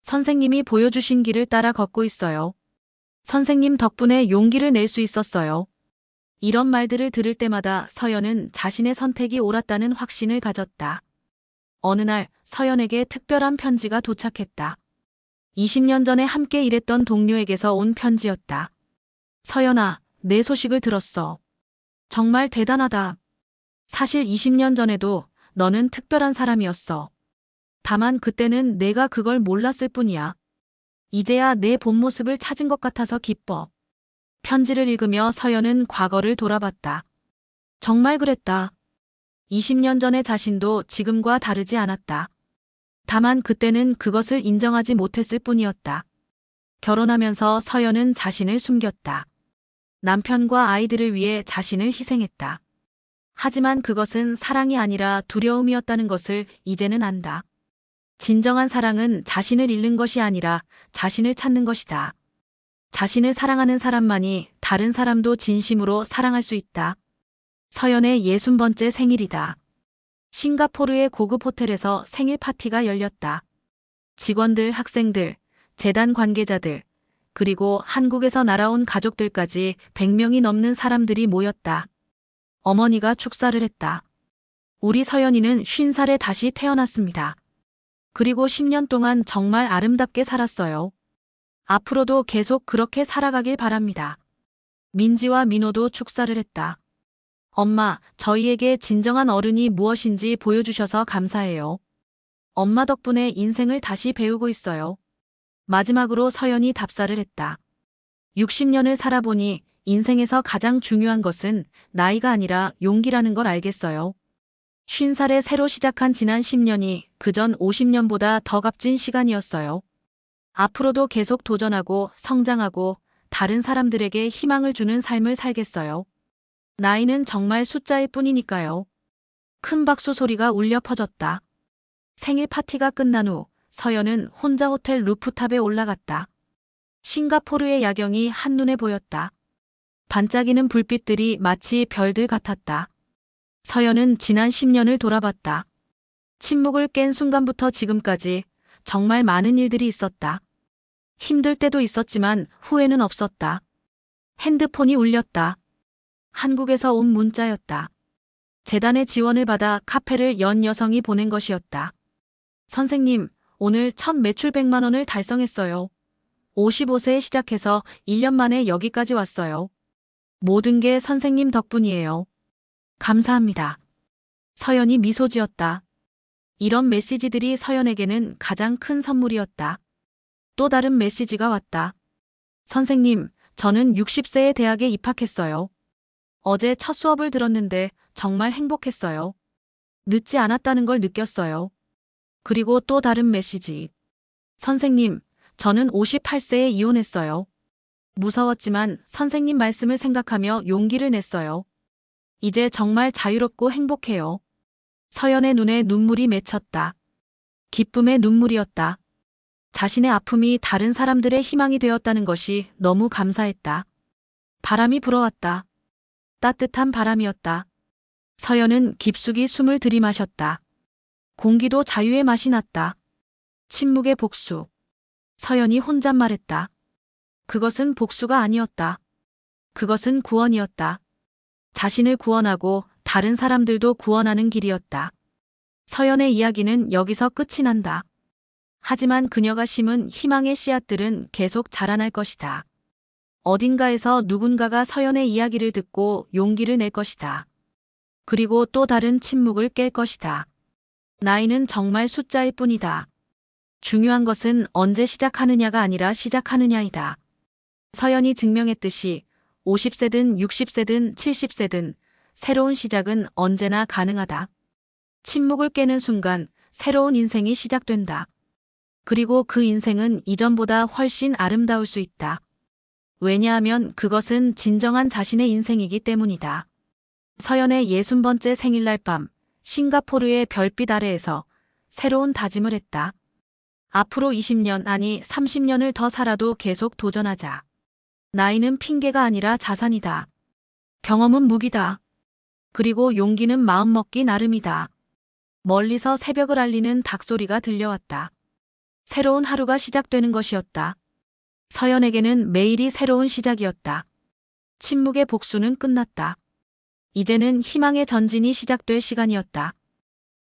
선생님이 보여주신 길을 따라 걷고 있어요. 선생님 덕분에 용기를 낼 수 있었어요. 이런 말들을 들을 때마다 서연은 자신의 선택이 옳았다는 확신을 가졌다. 어느 날 서연에게 특별한 편지가 도착했다. 20년 전에 함께 일했던 동료에게서 온 편지였다. 서연아, 내 소식을 들었어. 정말 대단하다. 사실 20년 전에도 너는 특별한 사람이었어. 다만 그때는 내가 그걸 몰랐을 뿐이야. 이제야 내 본 모습을 찾은 것 같아서 기뻐. 편지를 읽으며 서연은 과거를 돌아봤다. 정말 그랬다. 20년 전의 자신도 지금과 다르지 않았다. 다만 그때는 그것을 인정하지 못했을 뿐이었다. 결혼하면서 서연은 자신을 숨겼다. 남편과 아이들을 위해 자신을 희생했다. 하지만 그것은 사랑이 아니라 두려움이었다는 것을 이제는 안다. 진정한 사랑은 자신을 잃는 것이 아니라 자신을 찾는 것이다. 자신을 사랑하는 사람만이 다른 사람도 진심으로 사랑할 수 있다. 서연의 60번째 생일이다. 싱가포르의 고급 호텔에서 생일 파티가 열렸다. 직원들, 학생들, 재단 관계자들, 그리고 한국에서 날아온 가족들까지 100명이 넘는 사람들이 모였다. 어머니가 축사를 했다. 우리 서연이는 50살에 다시 태어났습니다. 그리고 10년 동안 정말 아름답게 살았어요. 앞으로도 계속 그렇게 살아가길 바랍니다. 민지와 민호도 축사를 했다. 엄마, 저희에게 진정한 어른이 무엇인지 보여주셔서 감사해요. 엄마 덕분에 인생을 다시 배우고 있어요. 마지막으로 서연이 답사를 했다. 60년을 살아보니 인생에서 가장 중요한 것은 나이가 아니라 용기라는 걸 알겠어요. 50살에 새로 시작한 지난 10년이 그전 50년보다 더 값진 시간이었어요. 앞으로도 계속 도전하고 성장하고 다른 사람들에게 희망을 주는 삶을 살겠어요. 나이는 정말 숫자일 뿐이니까요. 큰 박수 소리가 울려 퍼졌다. 생일 파티가 끝난 후 서연은 혼자 호텔 루프탑에 올라갔다. 싱가포르의 야경이 한눈에 보였다. 반짝이는 불빛들이 마치 별들 같았다. 서연은 지난 10년을 돌아봤다. 침묵을 깬 순간부터 지금까지 정말 많은 일들이 있었다. 힘들 때도 있었지만 후회는 없었다. 핸드폰이 울렸다. 한국에서 온 문자였다. 재단의 지원을 받아 카페를 연 여성이 보낸 것이었다. 선생님, 오늘 첫 매출 100만 원을 달성했어요. 55세에 시작해서 1년 만에 여기까지 왔어요. 모든 게 선생님 덕분이에요. 감사합니다. 서연이 미소 지었다. 이런 메시지들이 서연에게는 가장 큰 선물이었다. 또 다른 메시지가 왔다. 선생님, 저는 60세에 대학에 입학했어요. 어제 첫 수업을 들었는데 정말 행복했어요. 늦지 않았다는 걸 느꼈어요. 그리고 또 다른 메시지. 선생님, 저는 58세에 이혼했어요. 무서웠지만 선생님 말씀을 생각하며 용기를 냈어요. 이제 정말 자유롭고 행복해요. 서연의 눈에 눈물이 맺혔다. 기쁨의 눈물이었다. 자신의 아픔이 다른 사람들의 희망이 되었다는 것이 너무 감사했다. 바람이 불어왔다. 따뜻한 바람이었다. 서연은 깊숙이 숨을 들이마셨다. 공기도 자유의 맛이 났다. 침묵의 복수. 서연이 혼잣말했다. 그것은 복수가 아니었다. 그것은 구원이었다. 자신을 구원하고 다른 사람들도 구원하는 길이었다. 서연의 이야기는 여기서 끝이 난다. 하지만 그녀가 심은 희망의 씨앗들은 계속 자라날 것이다. 어딘가에서 누군가가 서연의 이야기를 듣고 용기를 낼 것이다. 그리고 또 다른 침묵을 깰 것이다. 나이는 정말 숫자일 뿐이다. 중요한 것은 언제 시작하느냐가 아니라 시작하느냐이다. 서연이 증명했듯이 50세든 60세든 70세든 새로운 시작은 언제나 가능하다. 침묵을 깨는 순간 새로운 인생이 시작된다. 그리고 그 인생은 이전보다 훨씬 아름다울 수 있다. 왜냐하면 그것은 진정한 자신의 인생이기 때문이다. 서연의 60번째 생일날 밤, 싱가포르의 별빛 아래에서 새로운 다짐을 했다. 앞으로 20년 아니 30년을 더 살아도 계속 도전하자. 나이는 핑계가 아니라 자산이다. 경험은 무기다. 그리고 용기는 마음먹기 나름이다. 멀리서 새벽을 알리는 닭소리가 들려왔다. 새로운 하루가 시작되는 것이었다. 서연에게는 매일이 새로운 시작이었다. 침묵의 복수는 끝났다. 이제는 희망의 전진이 시작될 시간이었다.